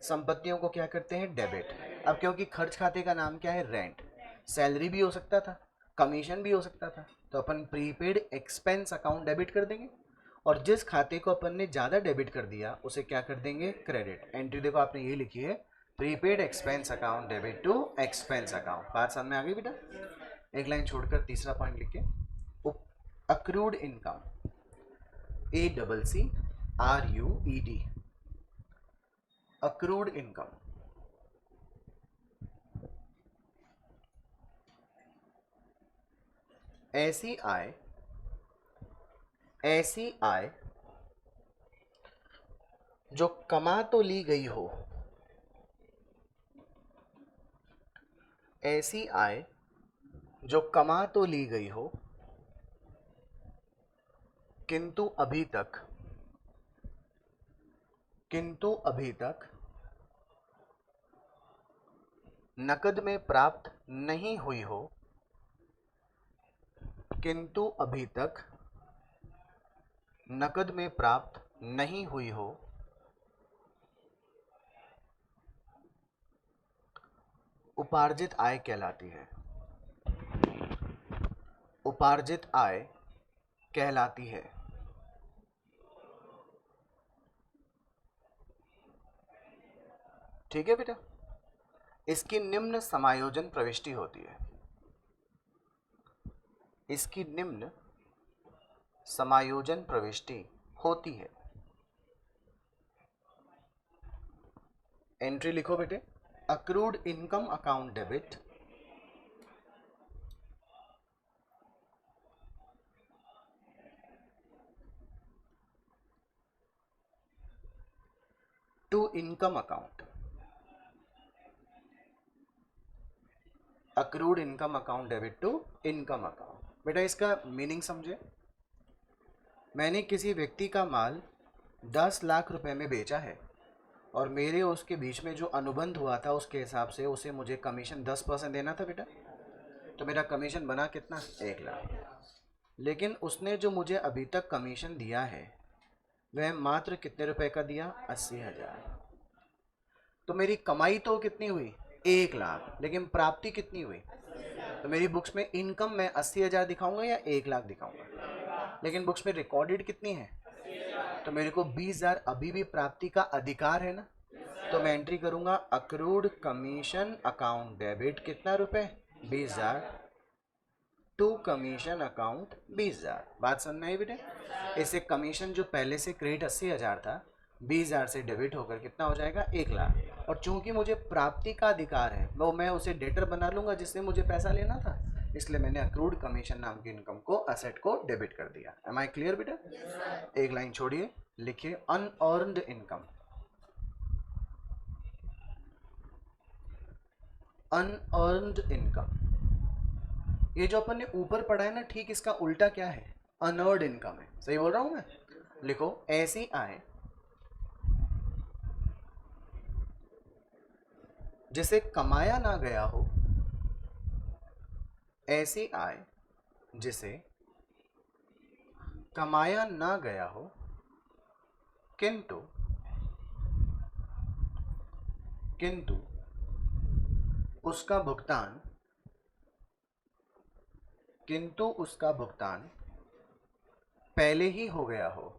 संपत्तियों को क्या करते हैं, डेबिट। अब क्योंकि खर्च खाते का नाम क्या है, रेंट, सैलरी भी हो सकता था, कमीशन भी हो सकता था, तो अपन प्रीपेड एक्सपेंस अकाउंट डेबिट कर देंगे, और जिस खाते को अपन ने ज़्यादा डेबिट कर दिया उसे क्या कर देंगे, क्रेडिट। एंट्री देखो आपने ये लिखी है, prepaid expense account debit to expense account. बात समझ में आ गई बेटा। एक लाइन छोड़कर तीसरा पॉइंट लिखिए, accrued income, ACCRUED, accrued income. ऐसी आय जो कमा तो ली गई हो, ऐसी आय जो कमा तो ली गई हो, किंतु अभी तक नकद में प्राप्त नहीं हुई हो, किंतु अभी तक नकद में प्राप्त नहीं हुई हो, उपार्जित आय कहलाती है। उपार्जित आय कहलाती है। ठीक है बेटा। इसकी निम्न समायोजन प्रविष्टि होती है, इसकी निम्न समायोजन प्रविष्टि होती है। एंट्री लिखो बेटे, accrued income account debit to income account, accrued income account debit to income account. बेटा इसका मीनिंग समझे। मैंने किसी व्यक्ति का माल 10 लाख रुपए में बेचा है, और मेरे उसके बीच में जो अनुबंध हुआ था उसके हिसाब से उसे मुझे कमीशन 10% देना था बेटा। तो मेरा कमीशन बना कितना, 1 लाख। लेकिन उसने जो मुझे अभी तक कमीशन दिया है वह मात्र कितने रुपए का दिया, 80,000। तो मेरी कमाई तो कितनी हुई, 1 लाख, लेकिन प्राप्ति कितनी हुई। तो मेरी बुक्स में इनकम मैं 80,000 दिखाऊंगा या 1 लाख दिखाऊंगा, लेकिन बुक्स में रिकॉर्डेड कितनी है, तो मेरे को 20,000 अभी भी प्राप्ति का अधिकार है ना। तो मैं एंट्री करूंगा, अक्रूड कमीशन अकाउंट डेबिट कितना रुपए, 20,000 टू कमीशन अकाउंट 20,000। बात समझ आई बेटे। इसे कमीशन जो पहले से क्रेडिट 80,000 था, 20,000 से डेबिट होकर कितना हो जाएगा, 1 लाख। और चूंकि मुझे प्राप्ति का अधिकार है, वो मैं उसे डेटर बना लूंगा जिससे मुझे पैसा लेना था, इसलिए मैंने अक्रूड कमीशन नाम की इनकम को, असेट को डेबिट कर दिया। एम आई क्लियर बेटा। एक लाइन छोड़िए, लिखिए अनअर्न्ड इनकम, अनअर्न्ड इनकम। ये जो अपन ने ऊपर पढ़ा है ना, ठीक इसका उल्टा क्या है, अनअर्न्ड इनकम है। सही बोल रहा हूं मैं। लिखो, ऐसी आय जिसे कमाया ना गया हो ऐसी आय जिसे कमाया ना गया हो किंतु किंतु उसका भुगतान किंतु उसका भुगतान पहले ही हो गया हो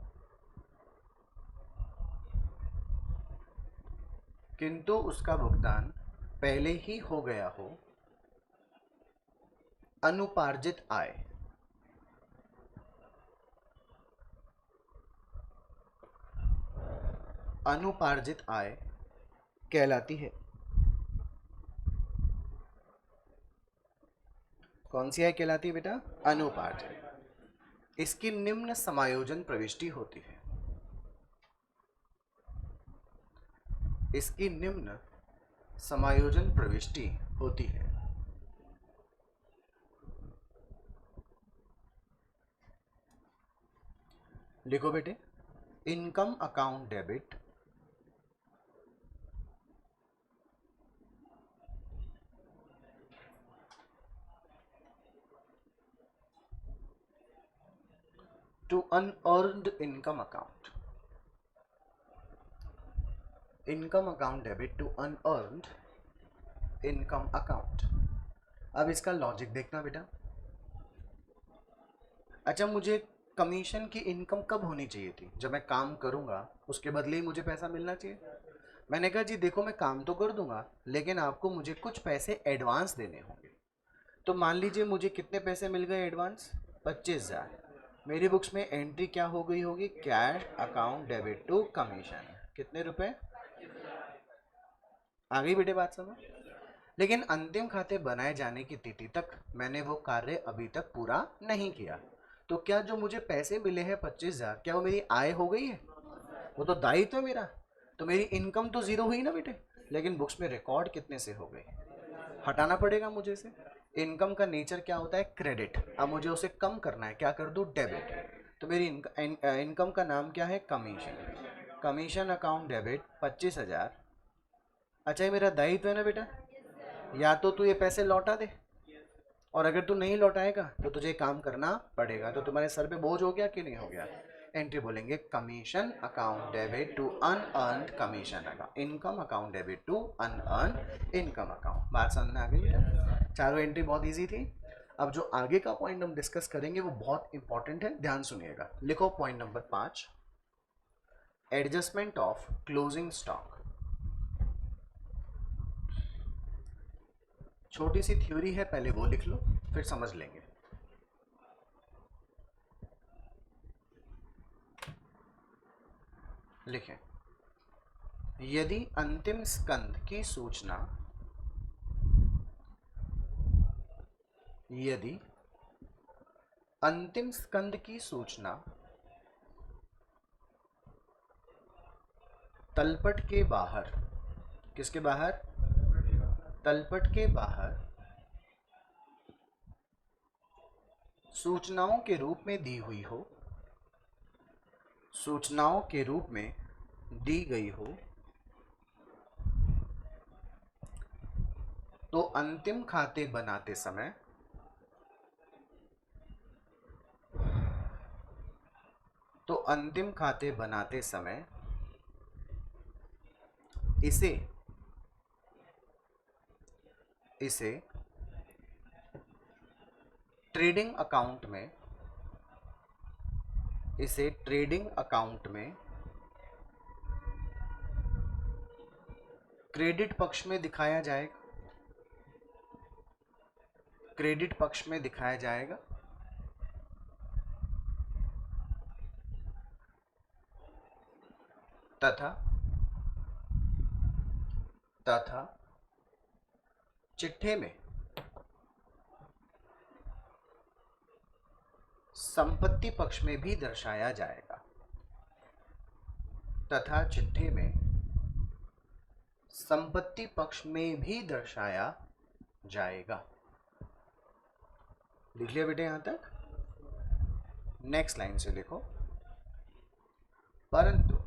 किंतु उसका भुगतान पहले ही हो गया हो अनुपार्जित आय अनुपार्जित आय कहलाती है। कौन सी आय कहलाती है बेटा? अनुपार्जित। इसकी निम्न समायोजन प्रविष्टि होती है। इसकी निम्न समायोजन प्रविष्टि होती है। लिखो बेटे, income account debit to unearned income account. Income account debit to unearned income account. अब इसका लॉजिक देखना बेटा। अच्छा, मुझे कमीशन की इनकम कब होनी चाहिए थी? जब मैं काम करूंगा उसके बदले ही मुझे पैसा मिलना चाहिए। मैंने कहा जी देखो, मैं काम तो कर दूंगा लेकिन आपको मुझे कुछ पैसे एडवांस देने होंगे। तो मान लीजिए मुझे कितने पैसे मिल गए एडवांस? 25,000। मेरी बुक्स में एंट्री क्या हो गई होगी? Cash account debit to commission. कितने रुपए आ गई बेटे बात समझ? लेकिन अंतिम खाते बनाए जाने की तिथि तक मैंने वो कार्य अभी तक पूरा नहीं किया। तो क्या जो मुझे पैसे मिले हैं 25,000, क्या वो मेरी आय हो गई है? वो तो दायित्व है मेरा। तो मेरी इनकम तो जीरो हुई ना बेटे। लेकिन बुक्स में रिकॉर्ड कितने से हो गई? हटाना पड़ेगा मुझे से। इनकम का नेचर क्या होता है? क्रेडिट। अब मुझे उसे कम करना है, क्या कर दूं? डेबिट। तो मेरी इनकम का नाम क्या है? कमीशन। Commission account debit 25,000। अच्छा, ये मेरा दायित्व है ना बेटा? या तो तू ये पैसे लौटा दे, और अगर तू नहीं लौटाएगा तो तुझे काम करना पड़ेगा। तो तुम्हारे सर पे बोझ हो गया कि नहीं हो गया? एंट्री बोलेंगे commission account debit to unearned commission account, income account debit to unearned income account. बात समझ में आ गई बेटा? चारों एंट्री बहुत इजी थी। अब जो आगे का पॉइंट हम डिस्कस करेंगे वो बहुत इंपॉर्टेंट है, ध्यान सुनिएगा। लिखो point number 5, adjustment of closing stock. छोटी सी थ्योरी है, पहले वो लिख लो फिर समझ लेंगे। लिखें, यदि अंतिम स्कंद की सूचना यदि अंतिम स्कंद की सूचना तलपट के बाहर, किसके बाहर? तलपट के बाहर सूचनाओं के रूप में दी हुई हो, सूचनाओं के रूप में दी गई हो, तो अंतिम खाते बनाते समय इसे ट्रेडिंग अकाउंट में क्रेडिट पक्ष में दिखाया जाएगा। क्रेडिट पक्ष में दिखाया जाएगा तथा चिट्ठे में संपत्ति पक्ष में भी दर्शाया जाएगा। तथा चिट्ठे में संपत्ति पक्ष में भी दर्शाया जाएगा। लिख लिया बेटे यहां तक? नेक्स्ट लाइन से लिखो, परंतु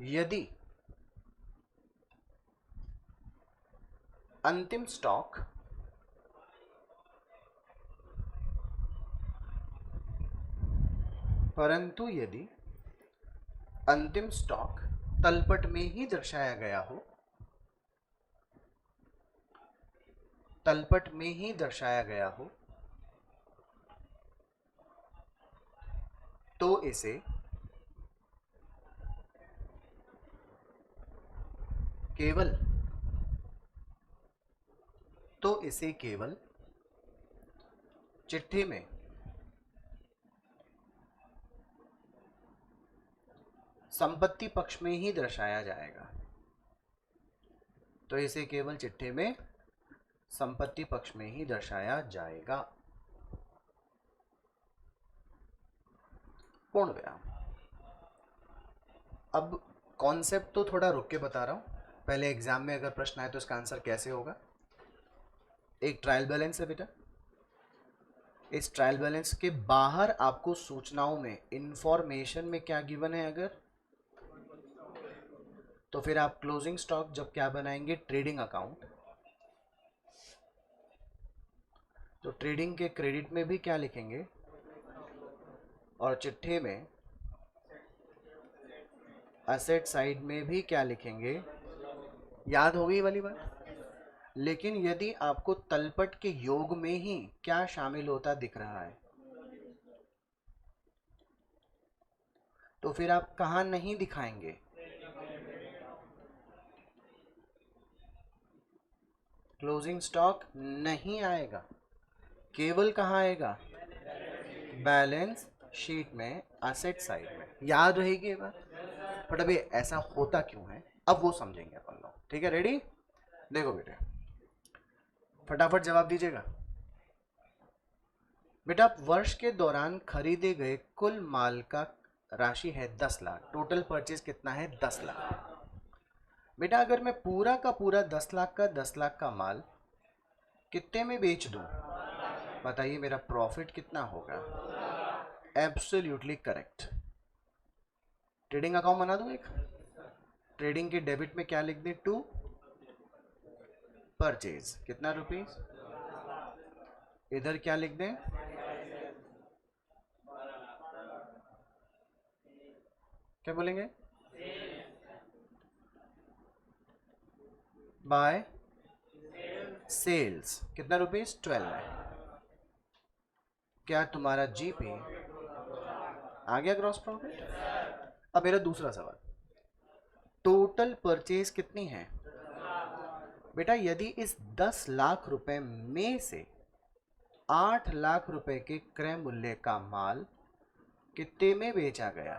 यदि अंतिम स्टॉक परंतु यदि अंतिम स्टॉक तलपट में ही दर्शाया गया हो, तलपट में ही दर्शाया गया हो, तो इसे केवल चिट्ठी में संपत्ति पक्ष में ही दर्शाया जाएगा। तो इसे केवल चिट्ठी में संपत्ति पक्ष में ही दर्शाया जाएगा। पूर्ण विराम। अब कॉन्सेप्ट तो थोड़ा रुक के बता रहा हूं, पहले एग्जाम में अगर प्रश्न आए तो इसका आंसर कैसे होगा। एक ट्रायल बैलेंस है बेटा, इस ट्रायल बैलेंस के बाहर आपको सूचनाओं में इंफॉर्मेशन में क्या गिवन है, अगर तो फिर आप क्लोजिंग स्टॉक जब क्या बनाएंगे, ट्रेडिंग अकाउंट, तो ट्रेडिंग के क्रेडिट में भी क्या लिखेंगे और चिट्ठे में एसेट साइड में भी क्या लिखेंगे। याद हो गई वाली बात। लेकिन यदि आपको तलपट के योग में ही क्या शामिल होता दिख रहा है, तो फिर आप कहां नहीं दिखाएंगे, क्लोजिंग स्टॉक नहीं आएगा, केवल कहां आएगा, बैलेंस शीट में, एसेट साइड में। याद रहेगी ये बात। बट अभी ऐसा होता क्यों है, अब वो समझेंगे अपन लोग। ठीक है, रेडी? देखो बेटे, फटाफट जवाब दीजिएगा। बेटा वर्ष के दौरान खरीदे गए कुल माल का राशि है 10 लाख, टोटल परचेज कितना है, 10 लाख। बेटा अगर मैं पूरा का पूरा 10 लाख का माल कितने में बेच दूं, बताइए मेरा प्रॉफिट कितना होगा। Absolutely correct. ट्रेडिंग अकाउंट बना दूं एक, ट्रेडिंग के डेबिट में क्या लिख दें, 2 परचेज कितना रुपीस, इधर क्या लिख दें, क्या बोलेंगे, बाय सेल्स कितना रुपीस, 12 है। क्या तुम्हारा जीपी आ गया, ग्रॉस प्रॉफिट। अब मेरा दूसरा सवाल, टोटल परचेज कितनी है। बेटा यदि इस 10 लाख रुपए में से 8 लाख रुपए के क्रय मूल्य का माल कितने में बेचा गया,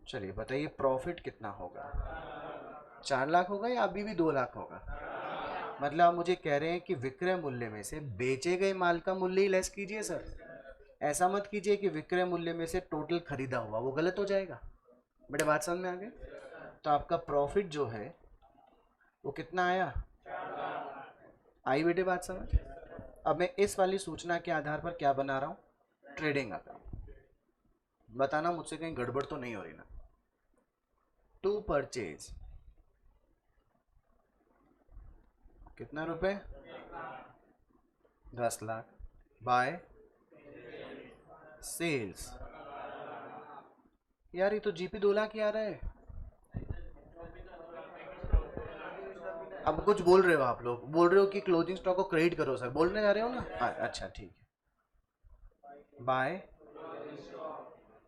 चलिए बताइए प्रॉफिट कितना होगा, 4 लाख होगा या अभी भी 2 लाख होगा। मतलब आप मुझे कह रहे हैं कि विक्रय मूल्य में से बेचे गए माल का मूल्य ही लेस कीजिए सर, ऐसा मत कीजिए कि विक्रय मूल्य में से टोटल खरीदा हुआ, वो गलत हो जाएगा। बेटे बात समझ में आ गई। तो आपका प्रॉफिट जो है वो कितना आया, आई बेटे बात समझ। अब मैं इस वाली सूचना के आधार पर क्या बना रहा हूं, ट्रेडिंग अकाउंट। बताना मुझसे कहीं गड़बड़ तो नहीं हो रही ना। 2 परचेज कितना रुपए, 10 लाख, बाय सेल्स, यार ये तो जीपी 2 लाख ही आ रहा है। अब कुछ बोल रहे हो आप लोग, बोल रहे हो कि क्लोजिंग स्टॉक को क्रेडिट करो सर, बोलने जा रहे हो ना। अच्छा ठीक है, बाय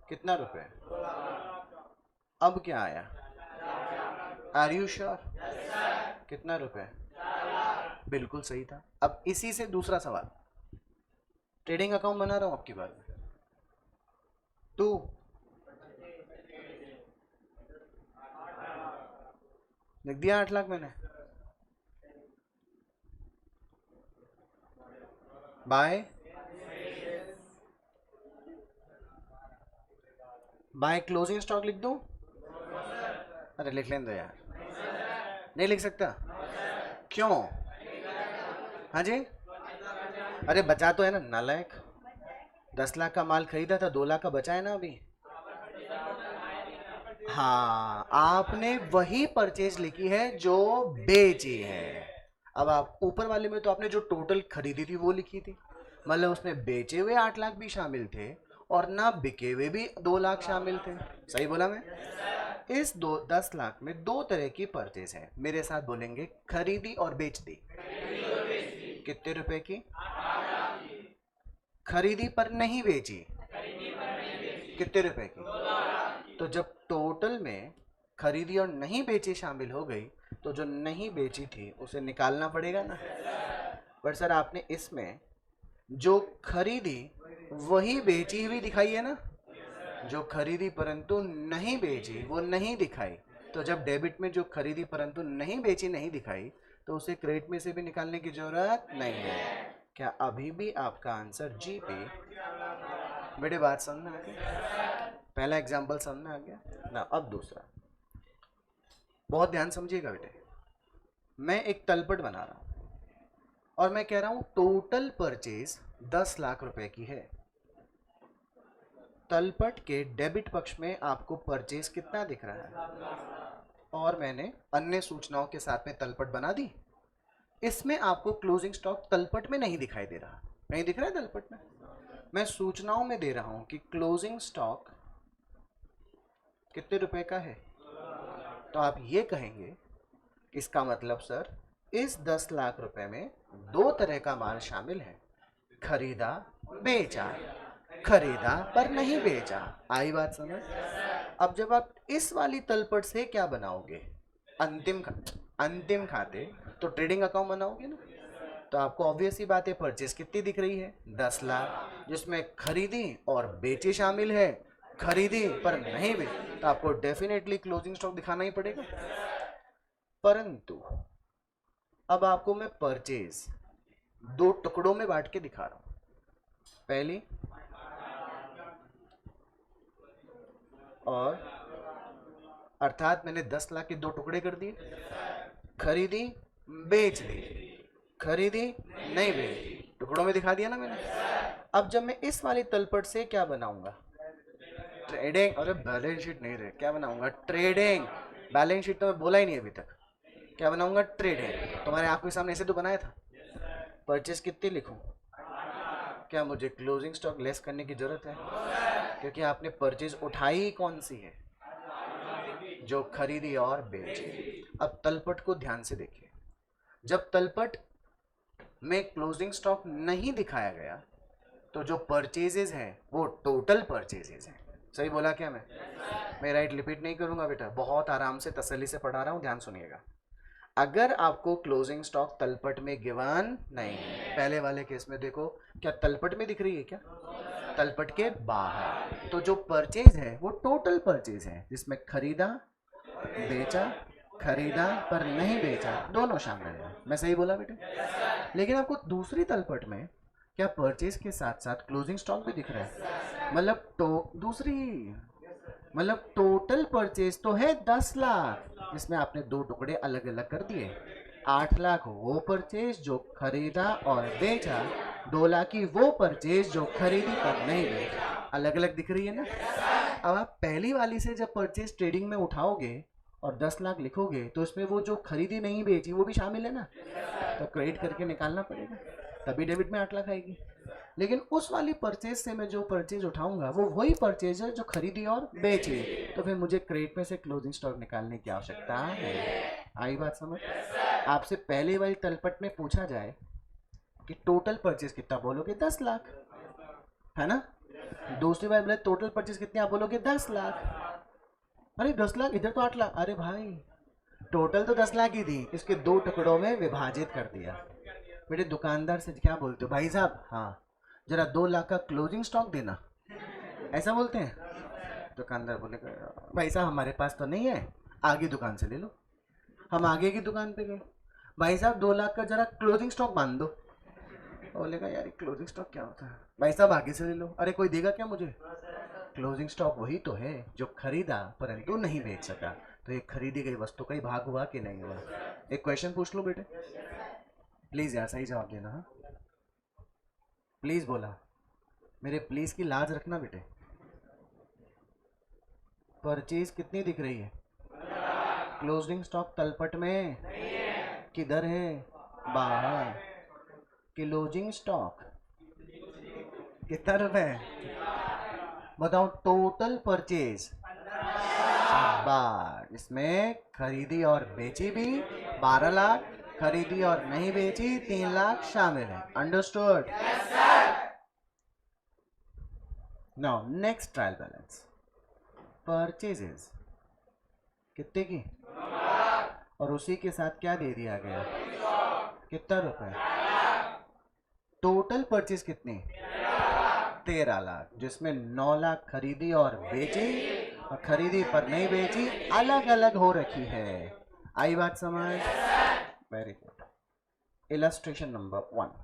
कितना रुपए, अब क्या आया, आर यू श्योर, कितना रुपए, बिल्कुल सही था। अब इसी से दूसरा सवाल, ट्रेडिंग अकाउंट बना रहा हूं आपकी बात में, 2 लिख दिया, 8 लाख मैंने, बाय क्लोजिंग स्टॉक लिख दूं, अरे लिख लें दो यार, नहीं लिख सकता क्यों, हाँ जी, अरे बचा तो है ना नालायक, 10 लाख का माल खरीदा था, 2 लाख का बचा है ना अभी। हाँ आपने वही परचेज लिखी है जो बेची है। अब आप ऊपर वाले में तो आपने जो टोटल खरीदी थी वो लिखी थी, मतलब उसमें बेचे हुए 8 लाख भी शामिल थे और ना बिके हुए भी 2 लाख शामिल थे। सही बोला मैं? इस 10 लाख में दो तरह की परचेज है, मेरे साथ बोलेंगे खरीदी और बेच दी। कितने रुपए की? खरीदी पर नहीं बेची, कितने रुपए की? तो जब टोटल में खरीदी और नहीं बेची शामिल हो गई तो जो नहीं बेची थी उसे निकालना पड़ेगा ना। पर सर आपने इसमें जो खरीदी वही बेची हुई दिखाई है ना, जो खरीदी परंतु नहीं बेची वो नहीं दिखाई। तो जब डेबिट में जो खरीदी परंतु नहीं बेची नहीं दिखाई तो उसे क्रेडिट में से भी निकालने की जरूरत नहीं है। क्या अभी भी आपका आंसर जी पे? बेटे बात समझ में आ गया? पहला एग्जाम्पल समझ में आ गया ना? अब दूसरा, बहुत ध्यान समझिएगा बेटे। मैं एक तलपट बना रहा हूं और मैं कह रहा हूं टोटल परचेज 10 लाख रुपए की है। तलपट के डेबिट पक्ष में आपको परचेज कितना दिख रहा है? और मैंने अन्य सूचनाओं के साथ में तलपट बना दी। इसमें आपको क्लोजिंग स्टॉक तलपट में नहीं दिखाई दे रहा, नहीं दिख रहा है तलपट में। मैं सूचनाओं में दे रहा हूं कि क्लोजिंग स्टॉक कितने रुपए का है। तो आप ये कहेंगे इसका मतलब सर इस 10 लाख रुपए में दो तरह का माल शामिल है, खरीदा बेचा, खरीदा पर नहीं बेचा। आई बात समझ? अब जब आप इस वाली तलपट से क्या बनाओगे? अंतिम खाते, तो ट्रेडिंग अकाउंट बनाओगे ना। तो आपको ऑब्वियस ही बात है परचेज कितनी दिख रही है? 10 लाख, जिसमें खरीदी और बेचे शामिल है। खरीदी पर नहीं बेची तो आपको डेफिनेटली क्लोजिंग स्टॉक दिखाना ही पड़ेगा। परंतु अब आपको मैं परचेज दो टुकड़ों में बांट के दिखा रहा हूं। पहली और अर्थात मैंने 10 लाख के दो टुकड़े कर दिए, खरीदी बेच दी, खरीदी नहीं बेची, टुकड़ों में दिखा दिया ना मैंने। अब जब मैं इस वाली तलपट से क्या बनाऊंगा? ट्रेडिंग। अरे बैलेंस शीट नहीं रहे, क्या बनाऊंगा? ट्रेडिंग। बैलेंस शीट तो मैं बोला ही नहीं अभी तक। क्या बनाऊंगा? ट्रेडिंग। तुम्हारे आंखों के सामने ऐसे तो बनाया था। परचेज कितनी लिखूं? क्या मुझे क्लोजिंग स्टॉक लेस करने की जरूरत है? क्योंकि आपने परचेज उठाई कौन सी है? जो खरीदी और बेची। अब तलपट को ध्यान से देखिए। जब तलपट में क्लोजिंग स्टॉक नहीं दिखाया गया तो जो परचेजेस हैं वो टोटल परचेजेस हैं। सही बोला क्या मैं राइट रिपीट नहीं करूंगा बेटा, बहुत आराम से तसल्ली से पढ़ा रहा हूं, ध्यान सुनिएगा। अगर आपको क्लोजिंग स्टॉक तलपट में गिवन नहीं है, पहले वाले केस में देखो, क्या तलपट में दिख रही है? क्या तलपट के बाहर? तो जो परचेज है वो टोटल परचेज है, जिसमें खरीदा बेचा, खरीदा पर नहीं बेचा, दोनों शामिल है। मैं सही बोला बेटे? लेकिन आपको दूसरी तलपट में क्या परचेज के साथ साथ क्लोजिंग स्टॉक भी दिख रहा है? मतलब मतलब टोटल परचेज तो है 10 लाख, जिसमें आपने दो टुकड़े अलग अलग कर दिए। 8 लाख वो परचेज जो खरीदा और बेचा, 2 लाख की वो परचेज जो खरीदी पर नहीं बेचा। अलग अलग दिख रही है ना? अब आप पहली वाली से जब परचेज ट्रेडिंग में उठाओगे और 10 लाख लिखोगे तो इसमें वो जो खरीदी नहीं बेची वो भी शामिल है ना, तो क्रेडिट करके निकालना पड़ेगा, तभी डेबिट में 8 लाख आएगी। लेकिन उस वाली परचेज से मैं जो परचेज उठाऊंगा वो वही परचेज है जो खरीदी और बेची, तो फिर मुझे क्रेडिट में से क्लोजिंग स्टॉक निकालने की आवश्यकता है। आई बात समझ? आपसे पहले वाली तलपट में पूछा जाए कि टोटल परचेज कितना, बोलोगे 10 लाख, है ना? दूसरी बार बोले टोटल परचेज कितनी, आप बोलोगे 10 लाख। अरे 10 लाख, इधर तो 8 लाख। अरे भाई टोटल तो 10 लाख ही थी, इसके दो टुकड़ों में विभाजित कर दिया। बेटे दुकानदार से क्या बोलते हो? भाई साहब हाँ जरा 2 लाख का क्लोजिंग स्टॉक देना, ऐसा बोलते हैं? दुकानदार बोलेगा भाई साहब हमारे पास तो नहीं है, आगे दुकान से ले लो। हम आगे की दुकान पे गए, भाई साहब 2 लाख का जरा क्लोजिंग स्टॉक बांध दो। बोलेगा यार क्लोजिंग स्टॉक क्या होता है? भाई साहब आगे से ले लो। अरे कोई देगा क्या मुझे? क्लोजिंग स्टॉक वही तो है जो खरीदा परंतु नहीं बेच सका। तो ये खरीदी गई वस्तु का ही भाग हुआ कि नहीं हुआ? एक क्वेश्चन पूछ लो बेटे, प्लीज यार सही जवाब देना। हाँ प्लीज बोला, मेरे प्लीज की लाज रखना बेटे। परचेज कितनी दिख रही है? क्लोजिंग स्टॉक तलपट में किधर है? बाहर। क्लोजिंग स्टॉक कितना रुपए? बताओ टोटल परचेज। बार इसमें खरीदी और बेची भी 12 लाख, खरीदी और नहीं बेची 3 लाख शामिल है। Understood? Now next trial balance. Purchases कितने की? और उसी के साथ क्या दे दिया गया? कितना रुपए? टोटल परचेज कितनी? 13 लाख, जिसमें 9 लाख खरीदी और बेची और खरीदी पर नहीं बेची अलग अलग हो रखी है। आई बात समझ? Very good. Illustration number 1।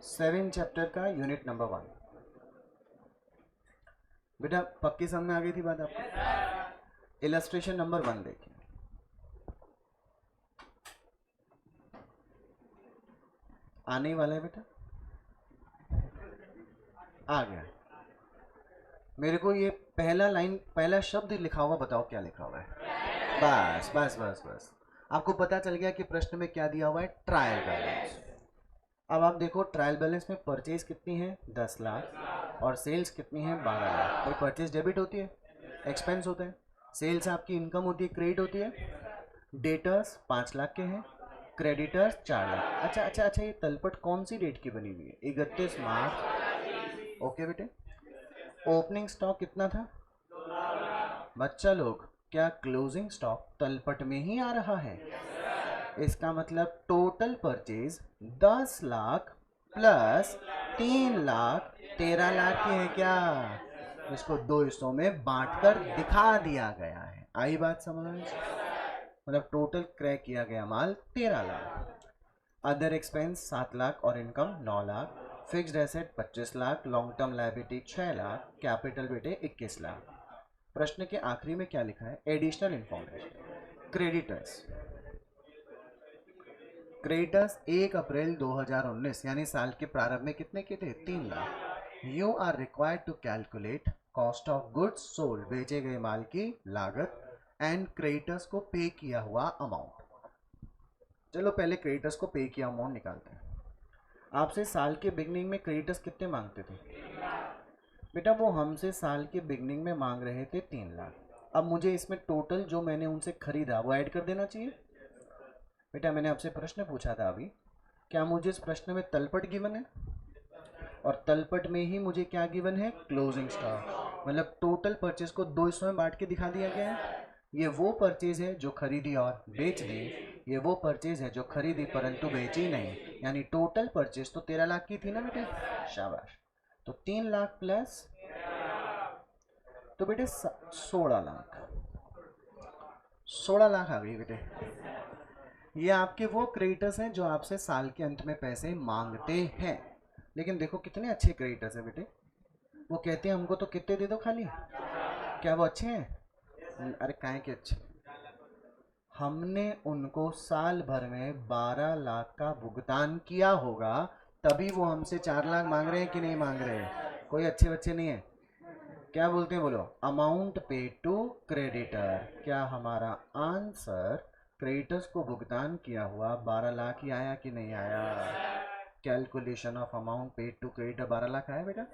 Seven chapter का यूनिट नंबर 1। बेटा पक्की समझ आ गई थी बात आपको? इलस्ट्रेशन नंबर 1 देखिए। आने वाला है बेटा? आ गया। मेरे को ये पहला लाइन, पहला शब्द लिखा हुआ बताओ क्या लिखा हुआ है? बस बस बस बस, आपको पता चल गया कि प्रश्न में क्या दिया हुआ है? Trial balance. अब आप देखो ट्रायल बैलेंस में परचेज कितनी है? 10 लाख और सेल्स कितनी है? 12 लाख। भाई परचेज डेबिट होती है, एक्सपेंस होता है। सेल्स आपकी इनकम होती है, क्रेडिट होती है। डेटर्स 5 लाख के हैं, क्रेडिटर्स 4 लाख। अच्छा अच्छा अच्छा, ये तलपट कौन सी डेट की बनी हुई है? 31 मार्च। ओके बेटे। ओपनिंग स्टॉक कितना था? बच्चा लोग, क्या क्लोजिंग स्टॉक तलपट में ही आ रहा है? इसका मतलब total purchase 10 lakh plus 3 lakh 13 lakh की है क्या? इसको दो हिस्सों में बांटकर दिखा दिया गया है। आई बात समझ? मतलब टोटल क्रैक किया गया माल 13 लाख, अदर एक्सपेंस 7 लाख और income 9 lakh, fixed asset 25 lakh, long term liability 6 lakh, capital बेटे 21 लाख। प्रश्न के आखिरी में क्या लिखा है? Additional information. क्रेडिटर्स, क्रेडिटर्स 1 अप्रैल 2019 यानी साल के प्रारंभ में कितने के थे? 3 lakh. You are required to calculate cost of goods sold, बेचे गए माल की लागत, एंड क्रेडिटर्स को पे किया हुआ अमाउंट। चलो पहले क्रेडिटर्स को पे किया अमाउंट निकालते हैं। आपसे साल के बिगनिंग में क्रेडिटर्स कितने मांगते थे? बेटा वो हमसे साल के बिगनिंग में मांग रहे थे 3 लाख। अब मुझे इसमें टोटल जो मैंने उनसे खरीदा वो ऐड कर देना चाहिए। बेटा मैंने आपसे प्रश्न पूछा था अभी, क्या मुझे इस प्रश्न में तलपट गिवन है? और तलपट में ही मुझे क्या गिवन है? Closing stock. मतलब टोटल परचेज को दो हिस्सों में बांट के दिखा दिया गया है। ये वो परचेज है जो खरीदी और बेच दी, ये वो परचेज है जो खरीदी परंतु बेची नहीं। यानी टोटल परचेज तो 13 लाख की थी ना बेटे? शाबाश। तो 3 लाख प्लस, तो बेटे 16 लाख, 16 लाख आ गई बेटे। ये आपके वो क्रेडिटर्स हैं जो आपसे साल के अंत में पैसे मांगते हैं। लेकिन देखो कितने अच्छे क्रेडिटर्स हैं बेटे। वो कहते हैं हमको तो कितने दे दो खाली। क्या वो अच्छे हैं? अरे काहे के अच्छे? हमने उनको साल भर में 12 लाख का भुगतान किया होगा, तभी वो हमसे 4 लाख मांग रहे हैं कि नहीं मांग रहे हैं? कोई अच्छे बच्चे नहीं है। क्या बोलते हैं बोलो? Amount paid to creditor. क्या हमारा आंसर क्रेडिटर्स को भुगतान किया हुआ 12 लाख ही आया कि नहीं आया? Calculation of amount paid to creditor 12 lakh आया बेटा।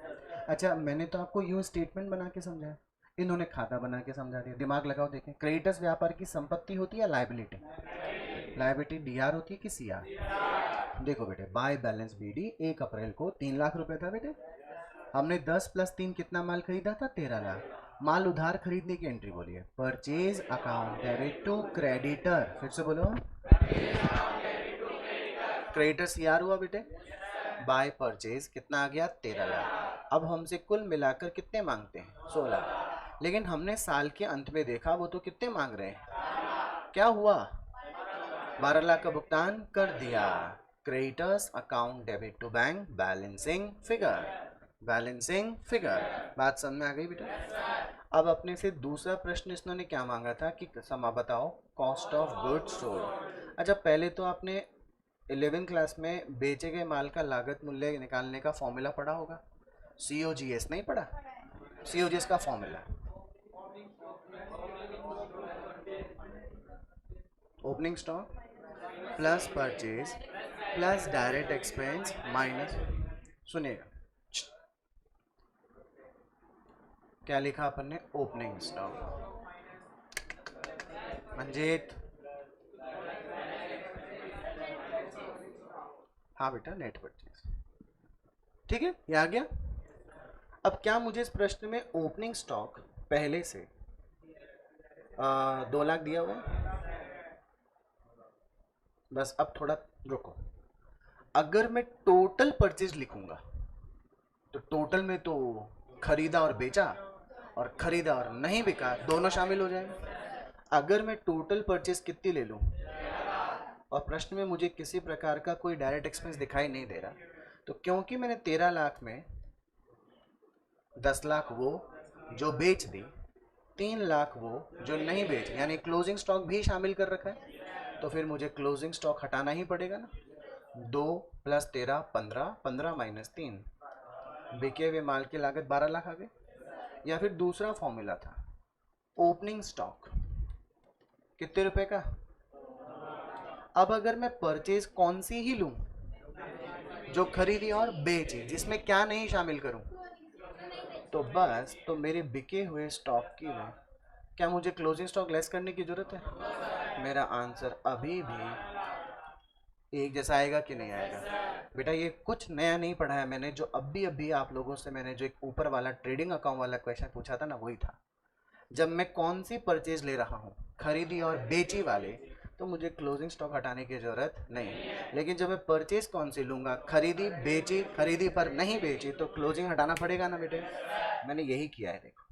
अच्छा मैंने तो आपको यूं स्टेटमेंट बना के समझाया, इन्होंने खाता बना के समझा दिया। दिमाग लगाओ देखें, क्रेडिटर्स व्यापार की संपत्ति होती है लायबिलिटी? लायबिलिटी डीआर होती है कि सीआर? देखो बेटे बाय बैलेंस बीडी 1 अप्रैल को 3 लाख रुपए था बेटे। हमने 10 प्लस 3 कितना माल खरीदा था? 13 लाख। माल उधार खरीदने की एंट्री बोलिए। Purchase account debit to creditor. फिर से बोलो। क्रेडिटर सीआर हुआ बेटे। बाय परचेज कितना आ गया? 13 लाख। अब हमसे कुल मिलाकर कितने मांगते हैं? 16। लेकिन हमने साल के अंत में देखा वो तो कितने मांग रहे हैं? क्या हुआ? 12 लाख का भुगतान कर दिया। Creditors account debit to bank, balancing figure, balancing figure. बात समझ में आ गई बेटा? अब अपने से दूसरा प्रश्न इन्होंने क्या मांगा था कि समा बताओ कॉस्ट ऑफ गुड्स सोल्ड। अच्छा पहले तो आपने 11वीं क्लास में बेचे गए माल का लागत मूल्य निकालने का फॉर्मूला पढ़ा होगा, COGS नहीं पढ़ा? COGS का formula opening stock plus purchase plus direct expense minus, सुनिएगा क्या लिखा अपन ने, ओपनिंग स्टॉक मंजीत, हाँ बेटा नेट परचेज, ठीक है ये आ गया। अब क्या मुझे इस प्रश्न में ओपनिंग स्टॉक पहले से 2 लाख दिया हुआ है? बस अब थोड़ा रुको, अगर मैं टोटल परचेज लिखूंगा तो टोटल में तो खरीदा और बेचा और खरीदा और नहीं बिका दोनों शामिल हो जाएंगे। अगर मैं टोटल परचेज कितनी ले लूं और प्रश्न में मुझे किसी प्रकार का कोई डायरेक्ट एक्सपेंस दिखाई नहीं दे रहा, तो क्योंकि मैंने 13 लाख में 10 लाख वो जो बेच दी, 3 लाख वो जो नहीं बेच, यानी क्लोजिंग स्टॉक भी शामिल कर रखा है, तो फिर मुझे क्लोजिंग स्टॉक हटाना ही पड़ेगा ना। 2 + 13 15, 15 - 3, बिके हुए माल की लागत 12 लाख आ गई। या फिर दूसरा फॉर्मूला था ओपनिंग स्टॉक कितने रुपए का। अब अगर मैं परचेज कौन सी ही लूं, जो खरीदी और बेची, जिसमें क्या नहीं शामिल करूं, तो बस तो मेरे बिके हुए स्टॉक की में क्या मुझे क्लोजिंग स्टॉक लेस करने की जरूरत है? मेरा आंसर अभी भी एक जैसा आएगा कि नहीं आएगा? बेटा ये कुछ नया नहीं पढ़ा है मैंने, जो अभी आप लोगों से मैंने जो एक ऊपर वाला ट्रेडिंग अकाउंट वाला क्वेश्चन पूछा था ना, वही था। जब मैं कौन सी परचेज ले रहा हूँ, खरीदी और बेची वाले, तो मुझे क्लोजिंग स्टॉक हटाने की जरूरत नहीं। लेकिन जब मैं परचेज कौन सी लूंगा, खरीदी बेची, खरीदी पर नहीं बेची, तो क्लोजिंग हटाना पड़ेगा ना बेटे। मैंने यही किया है देखो,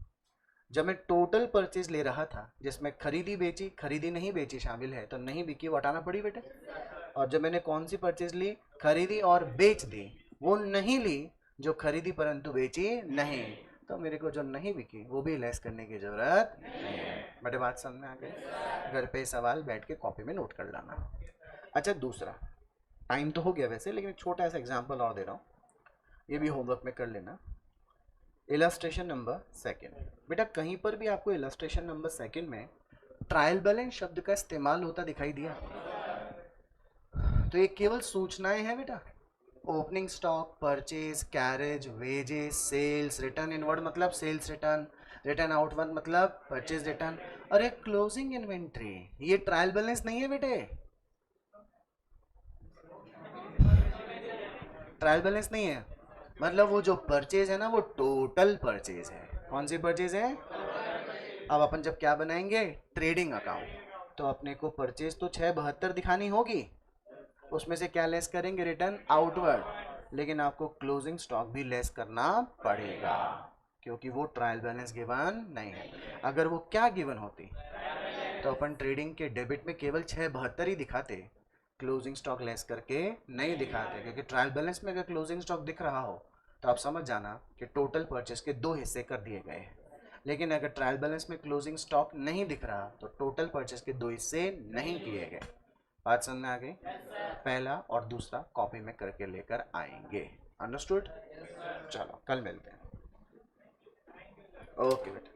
जब मैं टोटल परचेज ले रहा था जिसमें खरीदी बेची खरीदी नहीं बेची शामिल है, तो नहीं बिकी वो हटाना पड़ी बेटे। और जब मैंने कौन सी परचेज ली, खरीदी और बेच दी, वो नहीं ली जो खरीदी परंतु बेची नहीं, तो मेरे को जो नहीं बिकी वो भी लेस करने की जरूरत नहीं है। बड़े बात समझ में आ गई? घर पे सवाल बैठ के कॉपी में नोट कर लाना। अच्छा दूसरा, टाइम तो हो गया वैसे, लेकिन एक छोटा सा एग्जाम्पल और दे रहा हूँ, ये भी होमवर्क में कर लेना। इलस्ट्रेशन नंबर 2 बेटा, कहीं पर भी आपको इलस्ट्रेशन नंबर 2 में ट्रायल बैलेंस शब्द का इस्तेमाल होता दिखाई दिया तो ये केवल सूचनाएं हैं बेटा। Opening stock, purchase, carriage, wages, sales, return inward मतलब सेल्स रिटर्न, रिटर्न आउटवर्ड मतलब परचेज रिटर्न, और एक क्लोजिंग इन्वेंट्री, ये ट्रायल बैलेंस नहीं है बेटे। ट्रायल बैलेंस नहीं है, मतलब वो जो परचेज है ना वो टोटल परचेज है। कौन सी परचेज है? अब अपन जब क्या बनाएंगे, ट्रेडिंग अकाउंट, तो अपने को परचेज तो 672 दिखानी होगी, उसमें से क्या लेस करेंगे, रिटर्न आउटवर्ड, लेकिन आपको क्लोजिंग स्टॉक भी लेस करना पड़ेगा क्योंकि वो ट्रायल बैलेंस गिवन नहीं है। अगर वो क्या गिवन होती तो अपन ट्रेडिंग के डेबिट में केवल 672 ही दिखाते, क्लोजिंग स्टॉक लेस करके नहीं दिखाते, क्योंकि ट्रायल बैलेंस में अगर क्लोजिंग स्टॉक दिख रहा हो तो आप समझ जाना कि टोटल परचेस के 2 हिस्से कर दिए गए हैं। लेकिन अगर ट्रायल बैलेंस में क्लोजिंग स्टॉक नहीं दिख रहा तो टोटल परचेस के 2 हिस्से नहीं किए गए। बात समझ में आ गई? पहला और दूसरा कॉपी में करके लेकर आएंगे। अंडरस्टूड? चलो कल मिलते हैं। ओके बेटा।